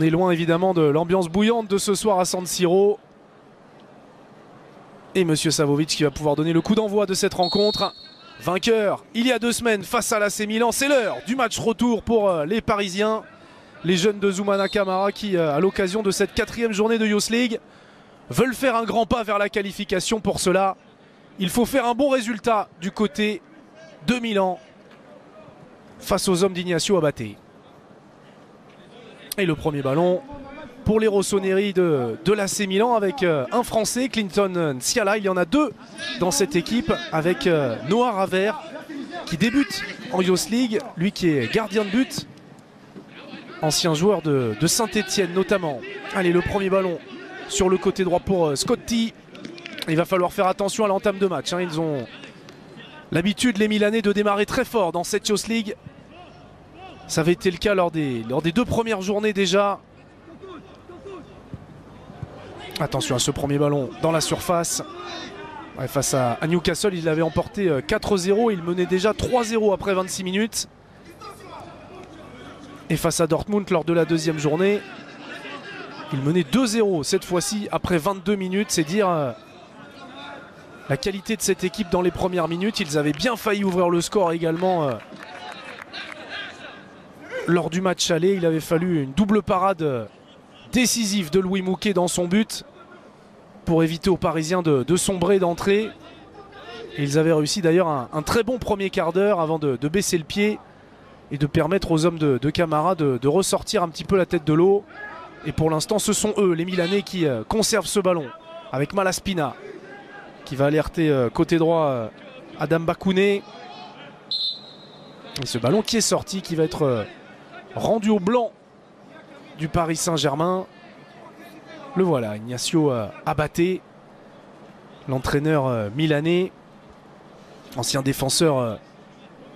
On est loin évidemment de l'ambiance bouillante de ce soir à San Siro. Et Monsieur Savovic qui va pouvoir donner le coup d'envoi de cette rencontre. Vainqueur il y a 2 semaines face à l'AC Milan. C'est l'heure du match retour pour les Parisiens. Les jeunes de Zoumana Camara qui, à l'occasion de cette 4e journée de Youth League, veulent faire un grand pas vers la qualification. Pour cela, il faut faire un bon résultat du côté de Milan face aux hommes d'Ignacio Abate. Et le premier ballon pour les Rossoneri de l'AC Milan avec un Français, Clinton Nciala. Il y en a 2 dans cette équipe avec Noah Raver qui débute en Youth League, lui qui est gardien de but, ancien joueur de Saint-Etienne notamment. Allez, le premier ballon sur le côté droit pour Scotti. Il va falloir faire attention à l'entame de match. Ils ont l'habitude, les Milanais, de démarrer très fort dans cette Youth League. Ça avait été le cas lors des 2 premières journées déjà. Attention à ce premier ballon dans la surface. Ouais, face à Newcastle, il avait emporté 4-0. Il menait déjà 3-0 après 26 minutes. Et face à Dortmund lors de la 2e journée, il menait 2-0 cette fois-ci après 22 minutes. C'est dire la qualité de cette équipe dans les premières minutes. Ils avaient bien failli ouvrir le score également lors du match aller. Il avait fallu une double parade décisive de Louis Mouquet dans son but pour éviter aux Parisiens de sombrer d'entrée. Et ils avaient réussi d'ailleurs un très bon premier quart d'heure avant de baisser le pied et de permettre aux hommes de Camara de ressortir un petit peu la tête de l'eau. Et pour l'instant, ce sont eux, les Milanais, qui conservent ce ballon avec Malaspina qui va alerter côté droit Adam Bakouné. Et ce ballon qui est sorti, qui va être rendu au blanc du Paris Saint-Germain. Le voilà, Ignacio Abate, l'entraîneur milanais, ancien défenseur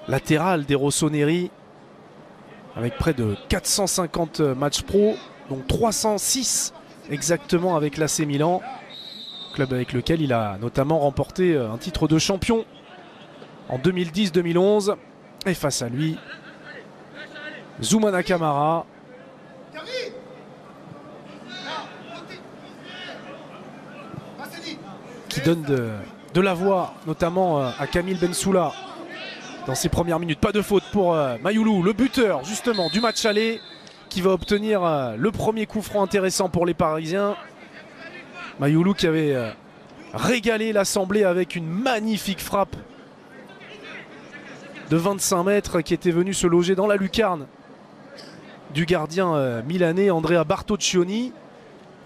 latéral des Rossoneri, avec près de 450 matchs pro, donc 306 exactement avec l'AC Milan, club avec lequel il a notamment remporté un titre de champion en 2010-2011. Et face à lui, Zoumana Camara, qui donne de la voix notamment à Kamil Bensoula dans ses premières minutes. Pas de faute pour Mayoulou, le buteur justement du match aller, qui va obtenir le premier coup franc intéressant pour les Parisiens. Mayoulou qui avait régalé l'assemblée avec une magnifique frappe de 25 mètres qui était venu se loger dans la lucarne du gardien milanais Andrea Bartoccioni,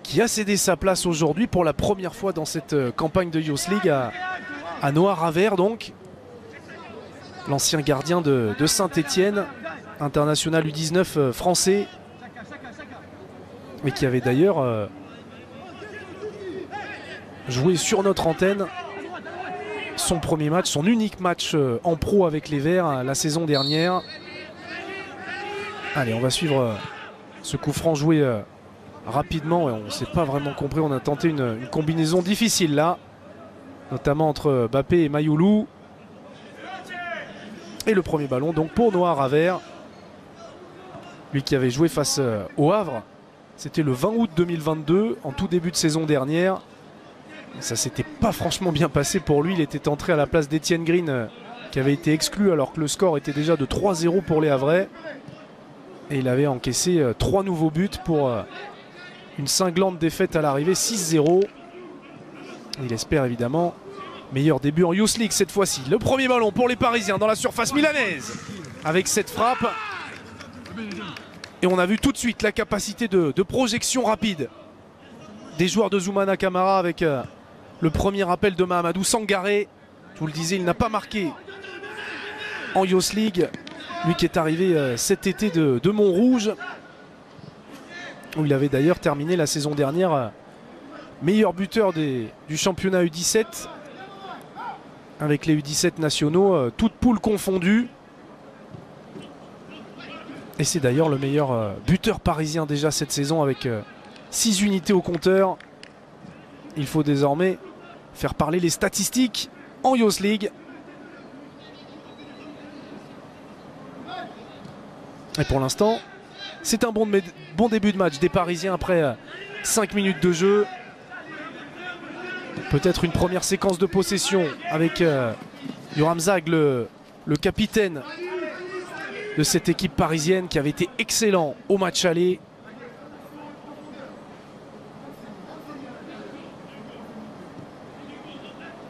qui a cédé sa place aujourd'hui pour la première fois dans cette campagne de Youth League à Noah Raver, donc l'ancien gardien de Saint-Etienne, international U19 français, et qui avait d'ailleurs joué sur notre antenne son premier match, son unique match en pro avec les Verts la saison dernière. Allez, on va suivre ce coup franc joué rapidement, et on ne s'est pas vraiment compris. On a tenté une combinaison difficile là, notamment entre Bappé et Mayoulou. Et le premier ballon donc pour Noah Raver, lui qui avait joué face au Havre. C'était le 20 août 2022, en tout début de saison dernière. Et ça s'était pas franchement bien passé pour lui. Il était entré à la place d'Etienne Green, qui avait été exclu alors que le score était déjà de 3-0 pour les Havrais. Et il avait encaissé 3 nouveaux buts pour une cinglante défaite à l'arrivée, 6-0. Il espère évidemment meilleur début en Youth League cette fois-ci. Le premier ballon pour les Parisiens dans la surface milanaise avec cette frappe. Et on a vu tout de suite la capacité de projection rapide des joueurs de Zoumana Camara avec le premier appel de Mahamadou Sangaré. Je vous le disais, il n'a pas marqué en Youth League. Lui qui est arrivé cet été de Montrouge, où il avait d'ailleurs terminé la saison dernière meilleur buteur du championnat U17 avec les U17 nationaux, toutes poules confondues. Et c'est d'ailleurs le meilleur buteur parisien déjà cette saison avec 6 unités au compteur. Il faut désormais faire parler les statistiques en Youth League. Et pour l'instant, C'est un bon début de match des Parisiens après 5 minutes de jeu. Peut-être une première séquence de possession avec Yoram Zag, le capitaine de cette équipe parisienne qui avait été excellent au match aller.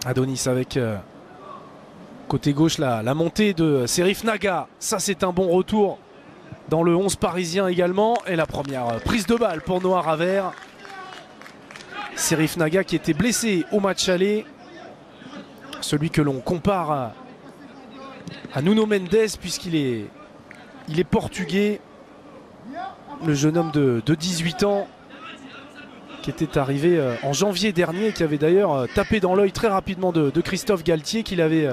Adonis avec côté gauche la montée de Serif Naga. Ça c'est un bon retour dans le 11 parisien également. Et la première prise de balle pour Noir à Vert. Serif Naga qui était blessé au match aller. Celui que l'on compare à Nuno Mendes puisqu'il est portugais. Le jeune homme de 18 ans qui était arrivé en janvier dernier, qui avait d'ailleurs tapé dans l'œil très rapidement de Christophe Galtier, qu'il avait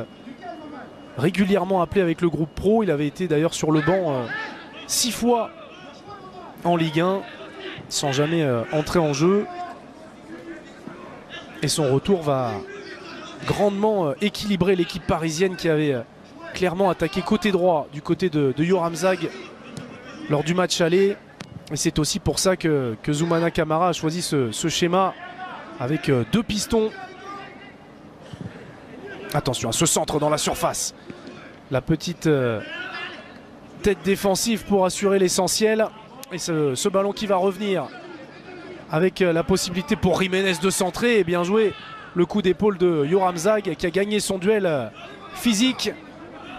régulièrement appelé avec le groupe pro. Il avait été d'ailleurs sur le banc 6 fois en Ligue 1 sans jamais entrer en jeu. Et son retour va grandement équilibrer l'équipe parisienne qui avait clairement attaqué côté droit du côté de Yoram Zag lors du match aller. Et c'est aussi pour ça que Zoumana Camara a choisi ce schéma avec 2 pistons. Attention à ce centre dans la surface. La petite tête défensive pour assurer l'essentiel. Et ce ballon qui va revenir avec la possibilité pour Jiménez de centrer. Et bien joué le coup d'épaule de Yoram Zag qui a gagné son duel physique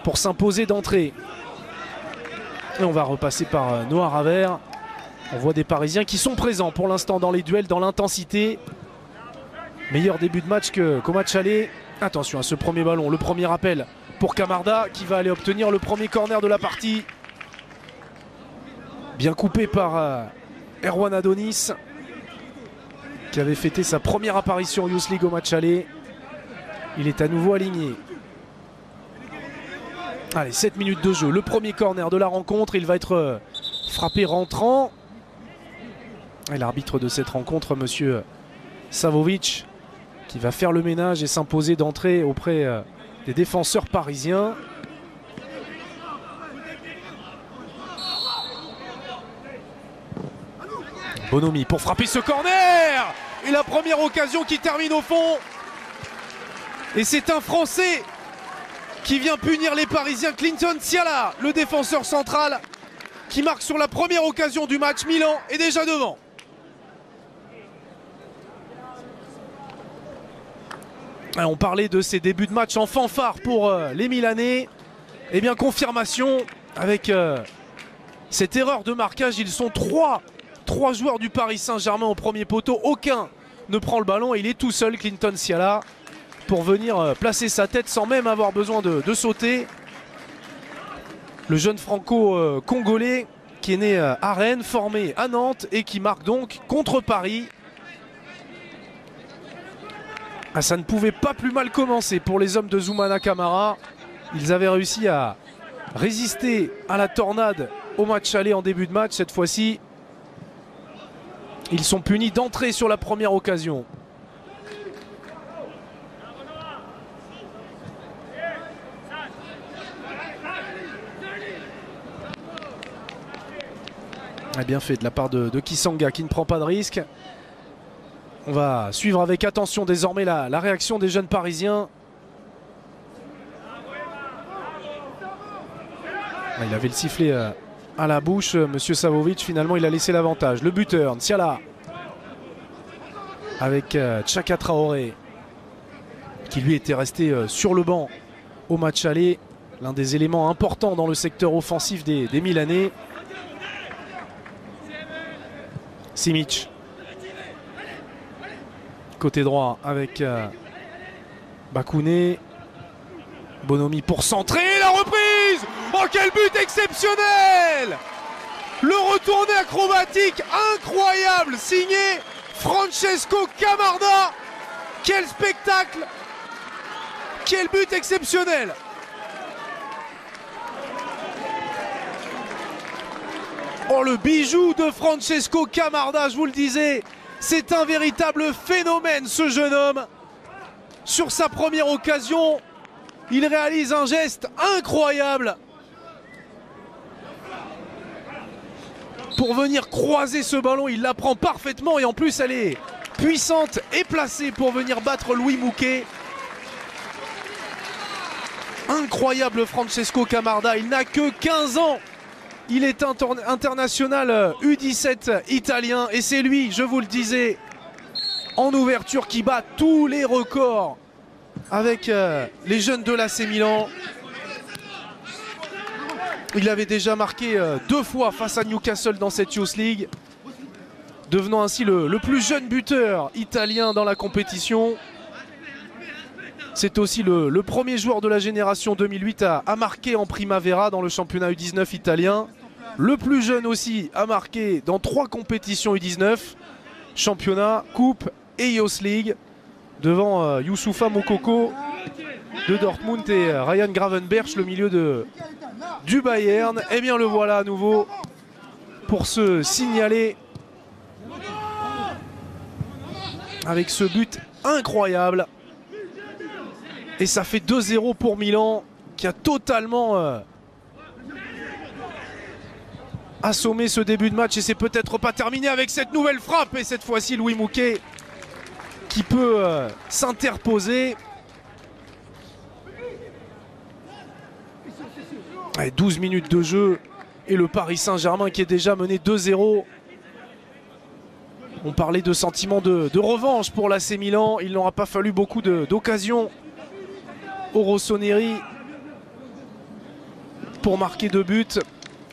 pour s'imposer d'entrée. Et on va repasser par Noir à Vert. On voit des Parisiens qui sont présents pour l'instant dans les duels, dans l'intensité. Meilleur début de match qu'au match aller. Attention à ce premier ballon, le premier appel pour Camarda qui va aller obtenir le premier corner de la partie. Bien coupé par Erwan Adonis qui avait fêté sa première apparition en Youth League au match aller. Il est à nouveau aligné. Allez, 7 minutes de jeu, le premier corner de la rencontre. Il va être frappé rentrant. Et l'arbitre de cette rencontre, monsieur Savovic, qui va faire le ménage et s'imposer d'entrée auprès des défenseurs parisiens. Bonomi pour frapper ce corner. Et la première occasion qui termine au fond. Et c'est un Français qui vient punir les Parisiens. Clinton Siala, le défenseur central, qui marque sur la première occasion du match. Milan est déjà devant. Alors on parlait de ces débuts de match en fanfare pour les Milanais. Eh bien confirmation avec cette erreur de marquage. Ils sont trois joueurs du Paris Saint-Germain au premier poteau. Aucun ne prend le ballon et il est tout seul, Clinton Siala, pour venir placer sa tête sans même avoir besoin de sauter. Le jeune franco-congolais qui est né à Rennes, formé à Nantes et qui marque donc contre Paris. Ah, ça ne pouvait pas plus mal commencer pour les hommes de Zoumana Camara. Ils avaient réussi à résister à la tornade au match aller en début de match. Cette fois-ci, ils sont punis d'entrer sur la première occasion. Bien fait de la part de Kisanga qui ne prend pas de risque. On va suivre avec attention désormais la réaction des jeunes Parisiens. Il avait le sifflet à la bouche, monsieur Savovic. Finalement, il a laissé l'avantage. Le buteur, Nsiala, avec Tchaka Traoré, qui lui était resté sur le banc au match aller. L'un des éléments importants dans le secteur offensif des Milanais. Simic. Côté droit avec Bakouné. Bonomi pour centrer. La reprise. Oh, quel but exceptionnel! Le retourné acrobatique incroyable signé Francesco Camarda. Quel spectacle! Quel but exceptionnel! Oh, le bijou de Francesco Camarda, je vous le disais. C'est un véritable phénomène, ce jeune homme. Sur sa première occasion, il réalise un geste incroyable. pour venir croiser ce ballon. Il la prend parfaitement et en plus elle est puissante et placée pour venir battre Louis Mouquet. Incroyable Francesco Camarda, il n'a que 15 ans. Il est international U17 italien et c'est lui, je vous le disais, en ouverture qui bat tous les records avec les jeunes de l'AC Milan. Il avait déjà marqué 2 fois face à Newcastle dans cette Youth League, devenant ainsi le plus jeune buteur italien dans la compétition. C'est aussi le premier joueur de la génération 2008 à marquer en Primavera dans le championnat U19 italien. Le plus jeune aussi a marqué dans 3 compétitions U19, championnat, coupe et Youth League, devant Youssoufa Moukoko de Dortmund et Ryan Gravenberch, le milieu du Bayern. Et bien le voilà à nouveau pour se signaler avec ce but incroyable. Et ça fait 2-0 pour Milan qui a totalement assommé ce début de match. Et c'est peut-être pas terminé avec cette nouvelle frappe. Et cette fois-ci Louis Mouquet qui peut s'interposer. 12 minutes de jeu et le Paris Saint-Germain qui est déjà mené 2-0. On parlait de sentiment de revanche pour l'AC Milan. Il n'aura pas fallu beaucoup d'occasions au Rossoneri pour marquer 2 buts.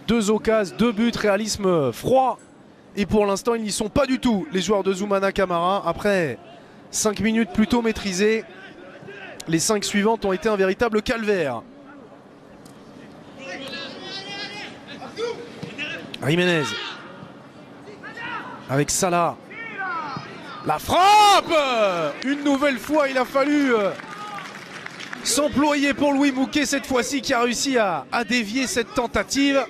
2 occasions, 2 buts, réalisme froid. Et pour l'instant, ils n'y sont pas du tout, les joueurs de Zoumana Camara. Après 5 minutes plutôt maîtrisées, les 5 suivantes ont été un véritable calvaire. Jiménez avec Salah. La frappe! Une nouvelle fois, il a fallu s'employer pour Louis Mouquet cette fois-ci qui a réussi à dévier cette tentative.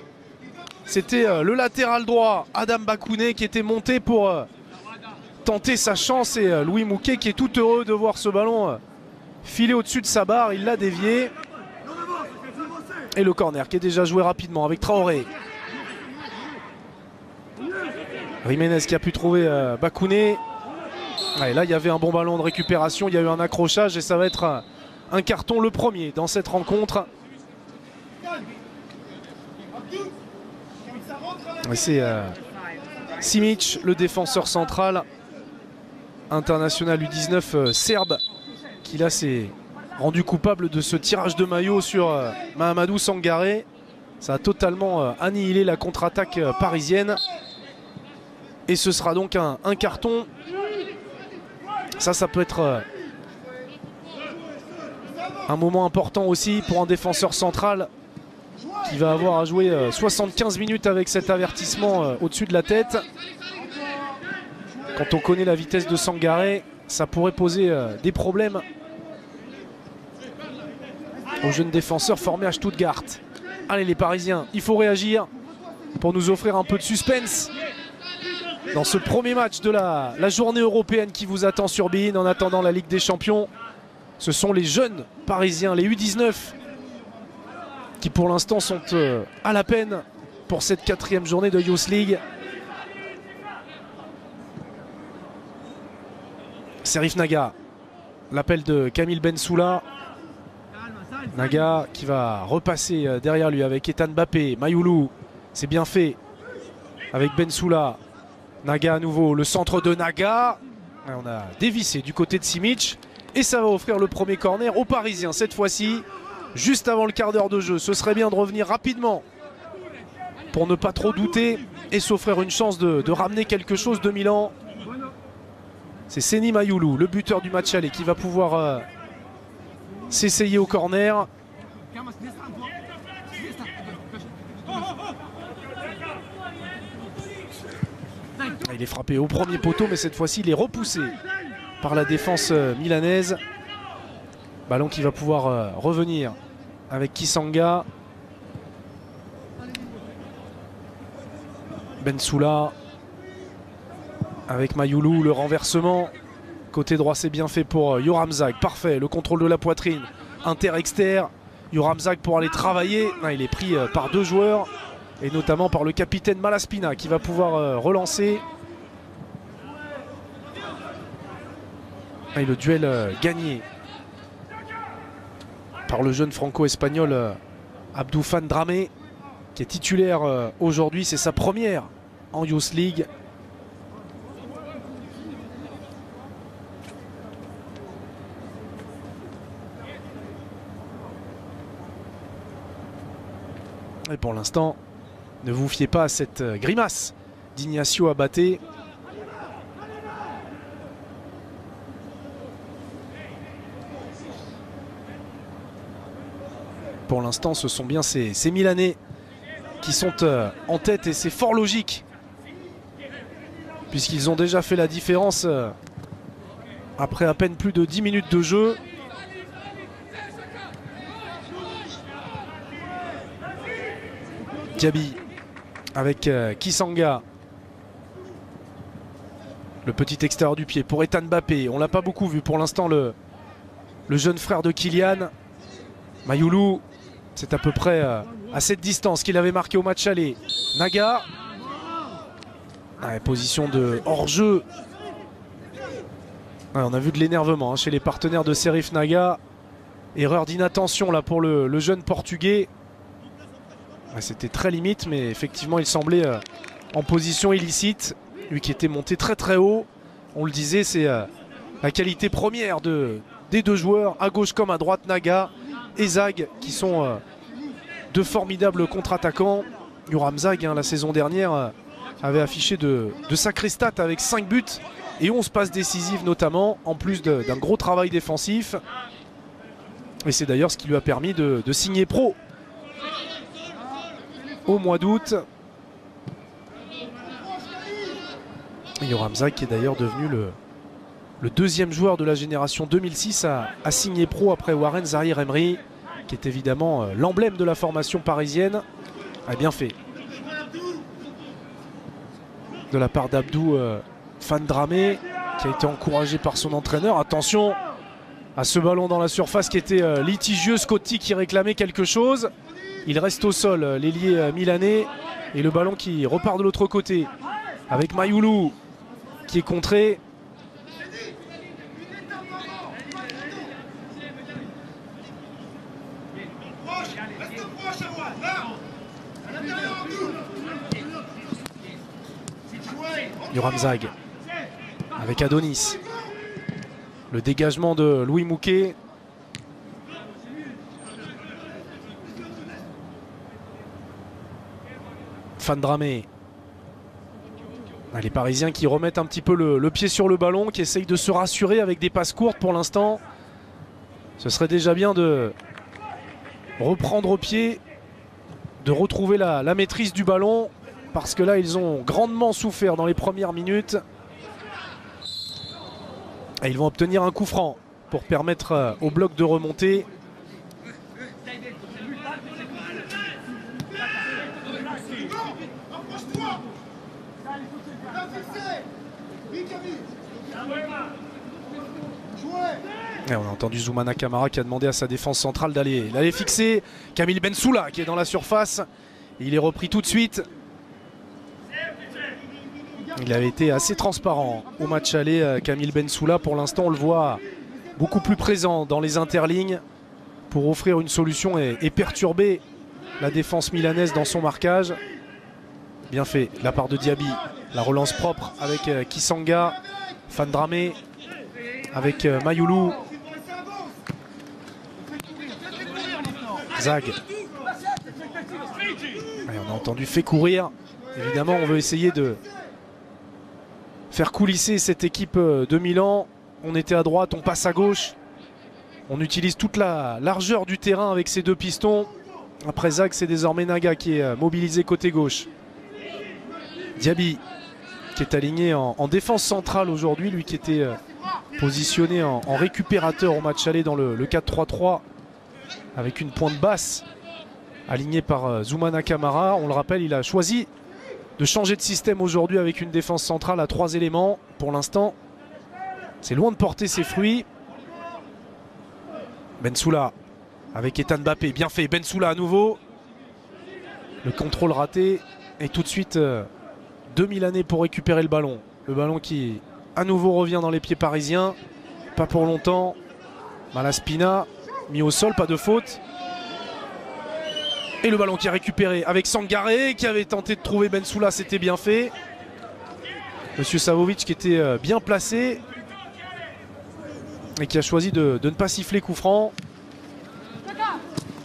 C'était le latéral droit Adam Bakouné qui était monté pour tenter sa chance et Louis Mouquet qui est tout heureux de voir ce ballon filer au-dessus de sa barre. Il l'a dévié. Et le corner qui est déjà joué rapidement avec Traoré. Jiménez qui a pu trouver Bakouné. Et là il y avait un bon ballon de récupération, il y a eu un accrochage et ça va être un carton, le premier dans cette rencontre. C'est Simic, le défenseur central international U19 serbe, qui là s'est rendu coupable de ce tirage de maillot sur Mahamadou Sangaré. Ça a totalement annihilé la contre-attaque parisienne. Et ce sera donc un carton. Ça peut être un moment important aussi pour un défenseur central qui va avoir à jouer 75 minutes avec cet avertissement au-dessus de la tête. Quand on connaît la vitesse de Sangaré, ça pourrait poser des problèmes aux jeunes défenseurs formés à Stuttgart. Allez les Parisiens, il faut réagir pour nous offrir un peu de suspense dans ce premier match de la journée européenne qui vous attend sur beIN en attendant la Ligue des Champions. Ce sont les jeunes Parisiens, les U19, qui pour l'instant sont à la peine pour cette 4e journée de Youth League. Serif Naga, l'appel de Kamil Bensoula. Naga qui va repasser derrière lui avec Ethan Mbappé, Mayoulou, c'est bien fait avec Bensoula. Naga à nouveau, le centre de Naga. On a dévissé du côté de Simic. Et ça va offrir le premier corner aux Parisiens cette fois-ci. Juste avant le quart d'heure de jeu. Ce serait bien de revenir rapidement pour ne pas trop douter et s'offrir une chance de ramener quelque chose de Milan. C'est Seny Mayoulou, le buteur du match aller, qui va pouvoir s'essayer au corner. Il est frappé au premier poteau, mais cette fois-ci il est repoussé par la défense milanaise. Ballon qui va pouvoir revenir avec Kisanga. Bensoula avec Mayoulou, le renversement. Côté droit, c'est bien fait pour Yoram Zag. Parfait, le contrôle de la poitrine. Inter-exter. Yoram Zag pour aller travailler. Non, il est pris par 2 joueurs. et notamment par le capitaine Malaspina qui va pouvoir relancer. Et le duel gagné par le jeune franco-espagnol Abdoufan Dramé, qui est titulaire aujourd'hui. C'est sa première en Youth League. Et pour l'instant, ne vous fiez pas à cette grimace d'Ignacio Abaté. Pour l'instant, ce sont bien ces Milanais qui sont en tête, et c'est fort logique puisqu'ils ont déjà fait la différence après à peine plus de 10 minutes de jeu. Diaby avec Kisanga. Le petit extérieur du pied pour Ethan Mbappé. On l'a pas beaucoup vu pour l'instant, le jeune frère de Kylian. Mayoulou, c'est à peu près à cette distance qu'il avait marqué au match aller. Naga. Position de hors-jeu. On a vu de l'énervement chez les partenaires de Serif Naga. Erreur d'inattention là pour le jeune portugais. C'était très limite, mais effectivement il semblait en position illicite. Lui qui était monté très très haut. On le disait, c'est la qualité première des deux joueurs, à gauche comme à droite, Naga et Zag, qui sont deux formidables contre-attaquants. Yoram Zag, la saison dernière, avait affiché de sacrés stats avec 5 buts et 11 passes décisives notamment, en plus d'un gros travail défensif. Et c'est d'ailleurs ce qui lui a permis de signer pro au mois d'août. Yoram Zag qui est d'ailleurs devenu le deuxième joueur de la génération 2006 à signer pro après Warren Zahir Emery, qui est évidemment l'emblème de la formation parisienne. A bien fait de la part d'Abdou Fan Dramé, qui a été encouragé par son entraîneur. Attention à ce ballon dans la surface qui était litigieux. Scotti qui réclamait quelque chose. Il reste au sol, l'ailier milanais, et le ballon qui repart de l'autre côté avec Mayoulou qui est contré. Yoram Zag avec Adonis. Le dégagement de Louis Mouquet. Fan Dramé. Les Parisiens qui remettent un petit peu le pied sur le ballon, qui essayent de se rassurer avec des passes courtes pour l'instant. Ce serait déjà bien de reprendre au pied, de retrouver la maîtrise du ballon, parce que là ils ont grandement souffert dans les premières minutes. Et ils vont obtenir un coup franc pour permettre au bloc de remonter. Et on a entendu Zoumana Camara qui a demandé à sa défense centrale d'aller fixer Camille Bensoula qui est dans la surface. Il est repris tout de suite. Il avait été assez transparent au match aller, Camille Bensoula. Pour l'instant, on le voit beaucoup plus présent dans les interlignes pour offrir une solution et perturber la défense milanaise dans son marquage. Bien fait de la part de Diaby. La relance propre avec Kisanga, Fan Dramé, avec Mayoulou. Zag. Allez, on a entendu fait courir. Évidemment, on veut essayer de faire coulisser cette équipe de Milan. On était à droite, on passe à gauche. On utilise toute la largeur du terrain avec ces deux pistons. Après Zag, c'est désormais Naga qui est mobilisé côté gauche. Diaby qui est aligné en défense centrale aujourd'hui, lui qui était positionné en récupérateur au match aller dans le 4-3-3 avec une pointe basse alignée par Zoumana Camara. On le rappelle, il a choisi de changer de système aujourd'hui avec une défense centrale à 3 éléments. Pour l'instant, c'est loin de porter ses fruits. Bensoula avec Ethan Mbappé, bien fait. Bensoula à nouveau. Le contrôle raté et tout de suite 2000 années pour récupérer le ballon. Le ballon qui à nouveau revient dans les pieds parisiens. Pas pour longtemps. Malaspina mis au sol, pas de faute. Et le ballon qui est récupéré avec Sangaré qui avait tenté de trouver Bensoula, c'était bien fait. Monsieur Savovic qui était bien placé et qui a choisi de ne pas siffler coup franc.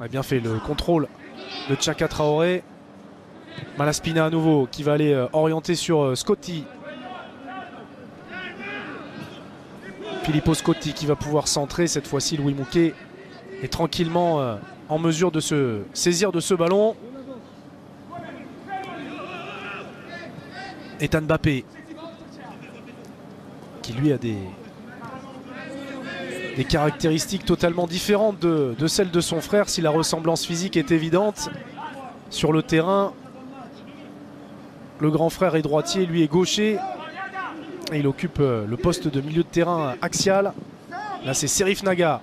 A bien fait le contrôle de Tchaka Traoré. Malaspina à nouveau qui va aller orienter sur Scotti. Filippo Scotti qui va pouvoir centrer. Cette fois-ci, Louis Mouquet est tranquillement en mesure de se saisir de ce ballon. Ethan Mbappé qui lui a des caractéristiques totalement différentes de celles de son frère, si la ressemblance physique est évidente. Sur le terrain, le grand frère est droitier, lui est gaucher. Et il occupe le poste de milieu de terrain axial. Là c'est Serif Naga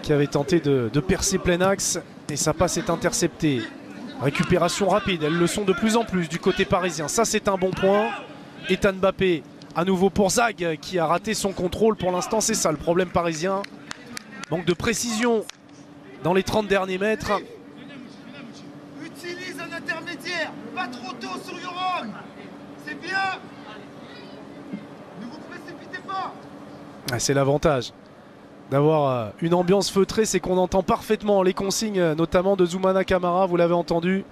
qui avait tenté de percer plein axe et sa passe est interceptée. Récupération rapide, elles le sont de plus en plus du côté parisien. Ça c'est un bon point. Ethan Mbappé à nouveau pour Zag qui a raté son contrôle. Pour l'instant c'est ça le problème parisien. Manque de précision dans les 30 derniers mètres. Utilise un intermédiaire, pas trop tôt sur Yoron. C'est bien. Ne vous précipitez pas. C'est l'avantage d'avoir une ambiance feutrée, c'est qu'on entend parfaitement les consignes, notamment de Zoumana Camara, vous l'avez entendu,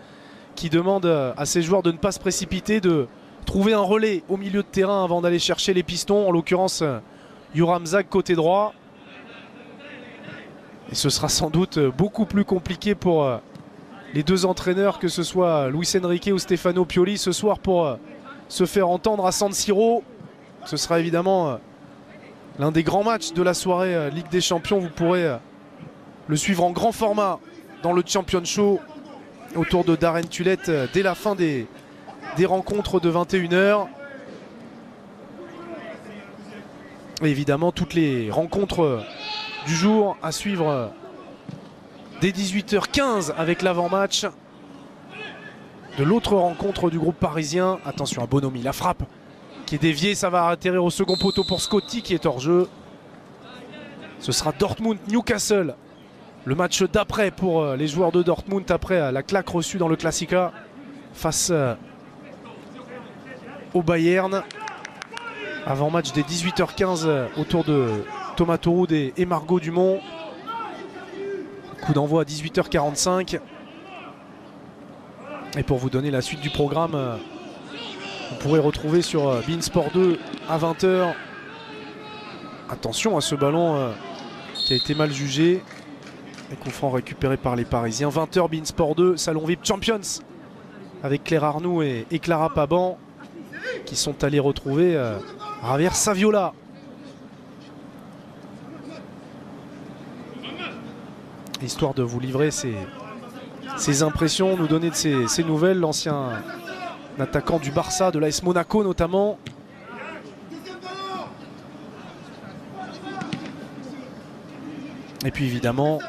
qui demande à ses joueurs de ne pas se précipiter, de trouver un relais au milieu de terrain avant d'aller chercher les pistons, en l'occurrence Yoram Zag côté droit. Et ce sera sans doute beaucoup plus compliqué pour les deux entraîneurs, que ce soit Luis Enrique ou Stefano Pioli ce soir, pour se faire entendre à San Siro. Ce sera évidemment l'un des grands matchs de la soirée Ligue des Champions. Vous pourrez le suivre en grand format dans le Champion Show autour de Darren Tulette dès la fin des rencontres de 21 h. Et évidemment toutes les rencontres du jour à suivre dès 18h15 avec l'avant-match de l'autre rencontre du groupe parisien. Attention à Bonomi, la frappe qui est déviée, ça va atterrir au second poteau pour Scotti qui est hors jeu. Ce sera Dortmund-Newcastle, le match d'après pour les joueurs de Dortmund après la claque reçue dans le Classica face au Bayern. Avant-match des 18h15 autour de Thomas Touroud et Margot Dumont. Coup d'envoi à 18h45. Et pour vous donner la suite du programme, vous pourrez retrouver sur beIN Sport 2 à 20 h. Attention à ce ballon qui a été mal jugé. Et coup franc récupéré par les Parisiens. 20 h beIN Sport 2, Salon VIP Champions, avec Claire Arnoux et Clara Paban qui sont allés retrouver Javier Saviola. Histoire de vous livrer ses impressions, nous donner de ses nouvelles, l'ancien attaquant du Barça, de l'AS Monaco notamment. Et puis évidemment,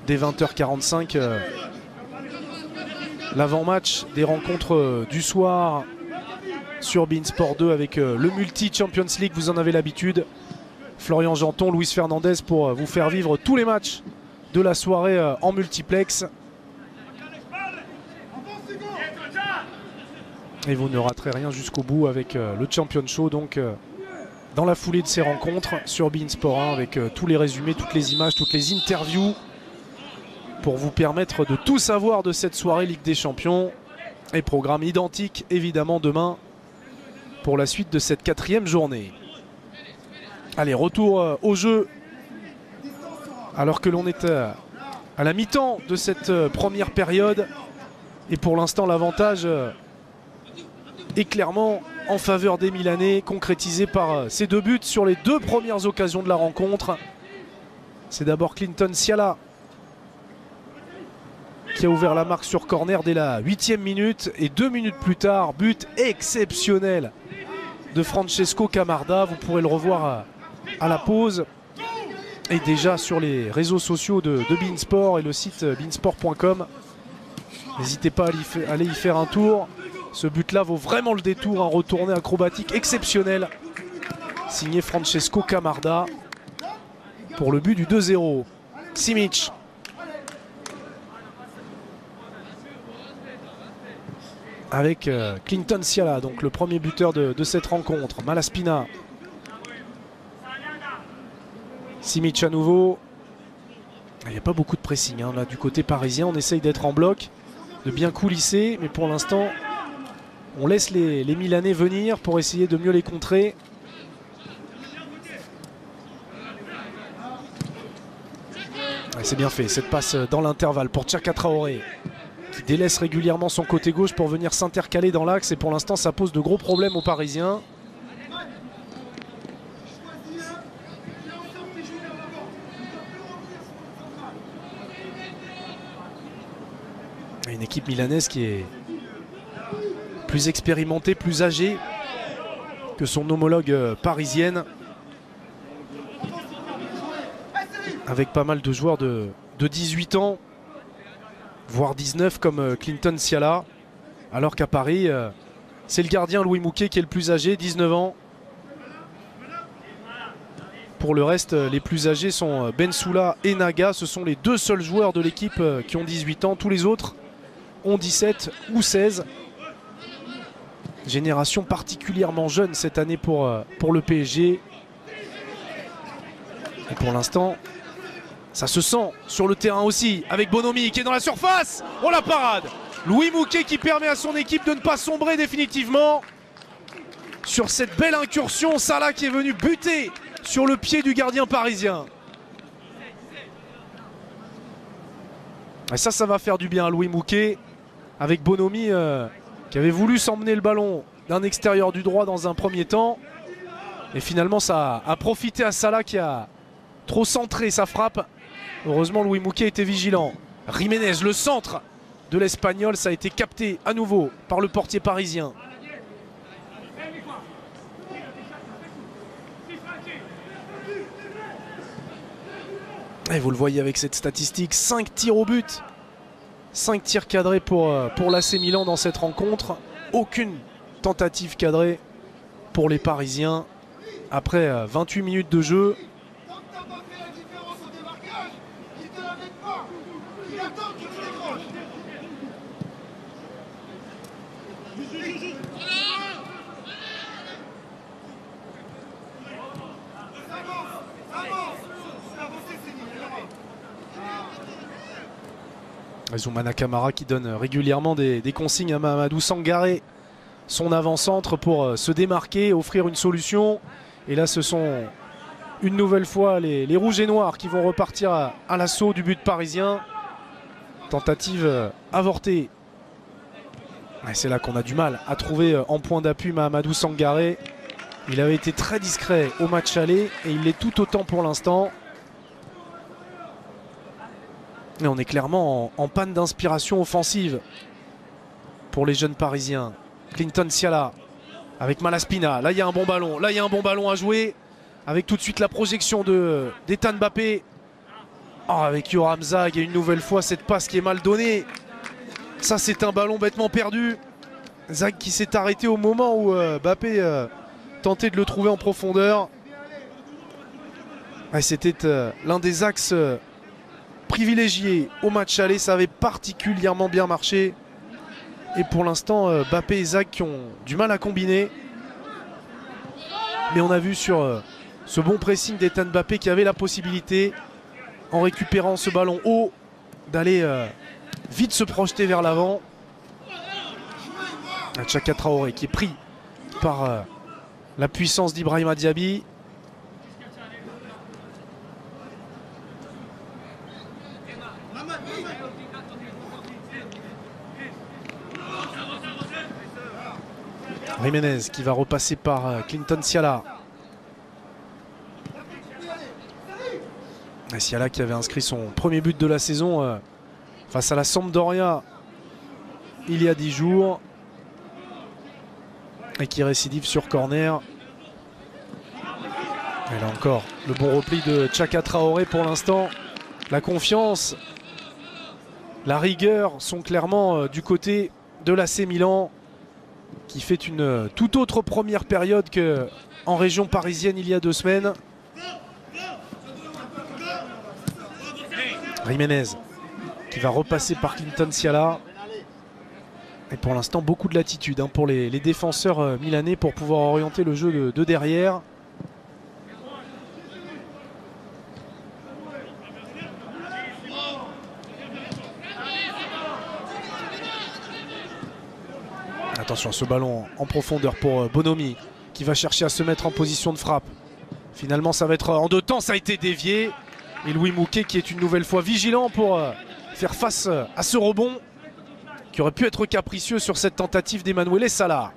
dès 20h45, l'avant-match des rencontres du soir sur beIN Sport 2 avec le multi Champions League, vous en avez l'habitude. Florian Janton, Luis Fernandez pour vous faire vivre tous les matchs de la soirée en multiplex. Et vous ne raterez rien jusqu'au bout avec le Champion Show, donc dans la foulée de ces rencontres sur beIN Sport 1, avec tous les résumés, toutes les images, toutes les interviews pour vous permettre de tout savoir de cette soirée Ligue des Champions. Et programme identique évidemment demain pour la suite de cette 4e journée. Allez, retour au jeu alors que l'on est à la mi-temps de cette première période. Et pour l'instant l'avantage est clairement en faveur des Milanais, concrétisé par ces 2 buts sur les 2 premières occasions de la rencontre. C'est d'abord Clinton Siala qui a ouvert la marque sur corner dès la 8e minute. Et 2 minutes plus tard, but exceptionnel de Francesco Camarda. Vous pourrez le revoir à la pause. Et déjà sur les réseaux sociaux de beIN Sport et le site beINsport.com. N'hésitez pas à aller y faire un tour. Ce but-là vaut vraiment le détour, un retourné acrobatique exceptionnel. Signé Francesco Camarda pour le but du 2-0. Simic. Avec Clinton Siala, donc le premier buteur de cette rencontre. Malaspina. Simic à nouveau. Il n'y a pas beaucoup de pressing hein, là du côté parisien. On essaye d'être en bloc, de bien coulisser, mais pour l'instant, on laisse les Milanais venir pour essayer de mieux les contrer. C'est bien fait, cette passe dans l'intervalle pour Tchaka Traoré, qui délaisse régulièrement son côté gauche pour venir s'intercaler dans l'axe. Et pour l'instant, ça pose de gros problèmes aux Parisiens. Une équipe milanaise qui est plus expérimentée, plus âgée que son homologue parisienne. Avec pas mal de joueurs de 18 ans, voire 19 comme Clinton Siala. Alors qu'à Paris, c'est le gardien Louis Mouquet qui est le plus âgé, 19 ans. Pour le reste, les plus âgés sont Bensoula et Naga. Ce sont les deux seuls joueurs de l'équipe qui ont 18 ans. Tous les autres ont 17 ou 16. Génération particulièrement jeune cette année pour le PSG. Et pour l'instant, ça se sent sur le terrain aussi, avec Bonomi qui est dans la surface. Oh la parade! Louis Mouquet qui permet à son équipe de ne pas sombrer définitivement. Sur cette belle incursion, Salah qui est venu buter sur le pied du gardien parisien. Et ça va faire du bien à Louis Mouquet. Avec Bonomi qui avait voulu s'emmener le ballon d'un extérieur du droit dans un premier temps. Et finalement ça a profité à Salah qui a trop centré sa frappe. Heureusement Louis Mouquet était vigilant. Jiménez, le centre de l'Espagnol, ça a été capté à nouveau par le portier parisien. Et vous le voyez avec cette statistique, 5 tirs au but. 5 tirs cadrés pour l'AC Milan dans cette rencontre. Aucune tentative cadrée pour les Parisiens. Après 28 minutes de jeu. Zoumana Camara qui donne régulièrement des consignes à Mamadou Sangaré, son avant-centre, pour se démarquer, offrir une solution. Et là ce sont une nouvelle fois les rouges et noirs qui vont repartir à l'assaut du but parisien. Tentative avortée. C'est là qu'on a du mal à trouver en point d'appui Mamadou Sangaré. Il avait été très discret au match aller et il l'est tout autant pour l'instant. Et on est clairement en panne d'inspiration offensive pour les jeunes Parisiens. Clinton Siala avec Malaspina. Là il y a un bon ballon. Là il y a un bon ballon à jouer. Avec tout de suite la projection d'Ethan Mbappé. Oh, avec Yoram Zag et une nouvelle fois cette passe qui est mal donnée. Ça c'est un ballon bêtement perdu. Zag qui s'est arrêté au moment où Mbappé tentait de le trouver en profondeur. C'était l'un des axes privilégié au match aller, ça avait particulièrement bien marché. Et pour l'instant, Mbappé et Zag qui ont du mal à combiner. Mais on a vu sur ce bon pressing d'Ethan Mbappé qui avait la possibilité, en récupérant ce ballon haut, d'aller vite se projeter vers l'avant. Tchaka Traoré qui est pris par la puissance d'Ibrahima Diaby. Jiménez qui va repasser par Clinton Siala. Et Siala qui avait inscrit son premier but de la saison face à la Sampdoria il y a 10 jours. Et qui récidive sur corner. Et là encore, le bon repli de Tchaka Traoré pour l'instant. La confiance La rigueur sont clairement du côté de l'AC Milan, qui fait une toute autre première période qu'en région parisienne il y a 2 semaines. Jiménez qui va repasser par Clinton Ciala. Et pour l'instant, beaucoup de latitude pour les défenseurs milanais pour pouvoir orienter le jeu de derrière. Attention, ce ballon en profondeur pour Bonomi qui va chercher à se mettre en position de frappe. Finalement, ça va être en 2 temps, ça a été dévié. Et Louis Mouquet qui est une nouvelle fois vigilant pour faire face à ce rebond qui aurait pu être capricieux sur cette tentative d'Emanuele Sala.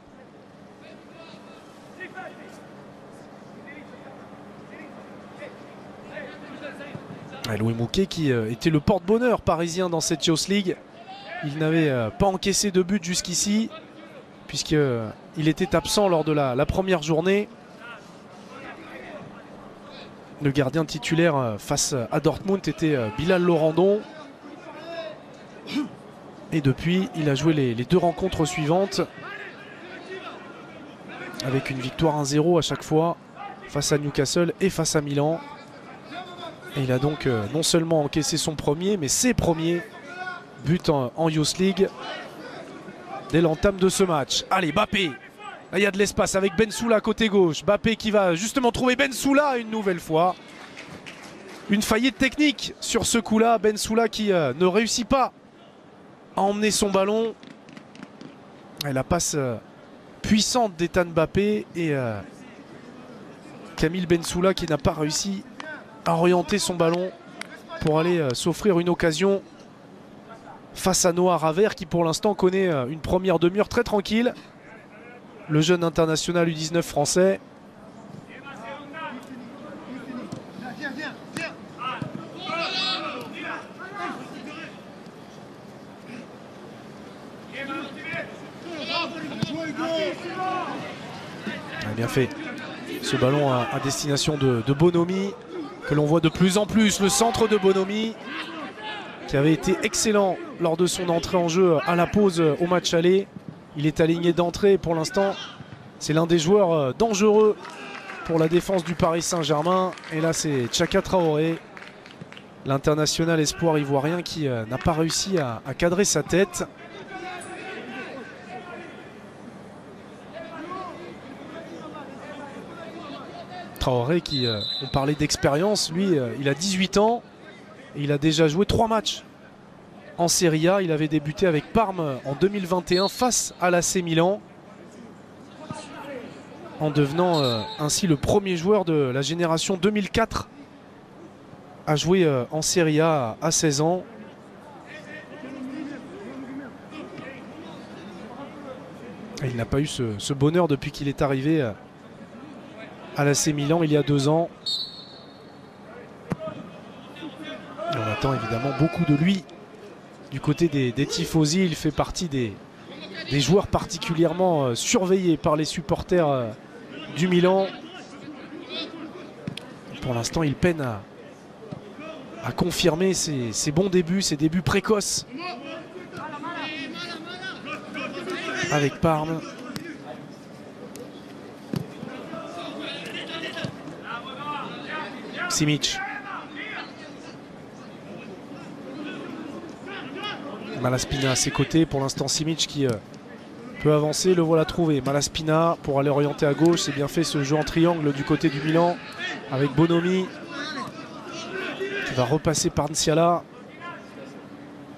Louis Mouquet qui était le porte-bonheur parisien dans cette Youth League. Il n'avait pas encaissé de but jusqu'ici, puisqu'il était absent lors de la première journée. Le gardien titulaire face à Dortmund était Bilal Laurandon. Et depuis, il a joué les 2 rencontres suivantes, avec une victoire 1-0 à chaque fois, face à Newcastle et face à Milan. Et il a donc non seulement encaissé son premier, mais ses premiers buts en Youth League dès l'entame de ce match. Allez, Bappé. Là, il y a de l'espace avec Bensoula côté gauche. Bappé qui va justement trouver Bensoula une nouvelle fois. Une faillite technique sur ce coup-là. Bensoula qui ne réussit pas à emmener son ballon. Et la passe puissante d'Ethan Bappé et Camille Bensoula qui n'a pas réussi à orienter son ballon pour aller s'offrir une occasion face à Noah Ravert qui pour l'instant connaît une première demi-heure très tranquille. Le jeune international U19 français. Ah, bien fait. Ce ballon à destination de Bonomi que l'on voit de plus en plus. Le centre de Bonomi qui avait été excellent lors de son entrée en jeu à la pause au match aller. Il est aligné d'entrée pour l'instant. C'est l'un des joueurs dangereux pour la défense du Paris Saint-Germain. Et là, c'est Tchaka Traoré, l'international espoir ivoirien qui n'a pas réussi à cadrer sa tête. Traoré qui, on parlait d'expérience, lui, il a 18 ans et il a déjà joué 3 matchs en Serie A. Il avait débuté avec Parme en 2021 face à l'AC Milan, en devenant ainsi le premier joueur de la génération 2004 à jouer en Serie A à 16 ans. Et il n'a pas eu ce bonheur depuis qu'il est arrivé à l'AC Milan il y a 2 ans. Et on attend évidemment beaucoup de lui du côté des tifosi. Il fait partie des joueurs particulièrement surveillés par les supporters du Milan. Pour l'instant, il peine à confirmer ses bons débuts, ses débuts précoces avec Parme. Simic. Malaspina à ses côtés. Pour l'instant, Simic qui peut avancer. Le voilà trouvé. Malaspina pour aller orienter à gauche. C'est bien fait ce jeu en triangle du côté du Milan avec Bonomi qui va repasser par Nsiala.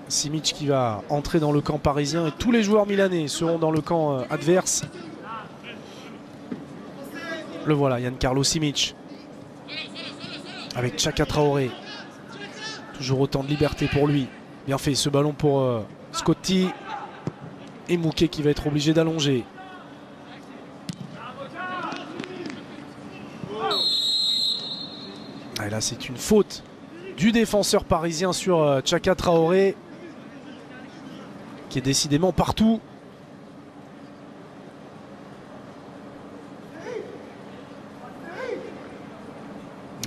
Simic qui va entrer dans le camp parisien et tous les joueurs milanais seront dans le camp adverse. Le voilà, Giancarlo Simic avec Tchaka Traoré. Toujours autant de liberté pour lui. Bien fait ce ballon pour Scotti. Et Mouquet qui va être obligé d'allonger. Et là c'est une faute du défenseur parisien sur Tchaka Traoré, qui est décidément partout.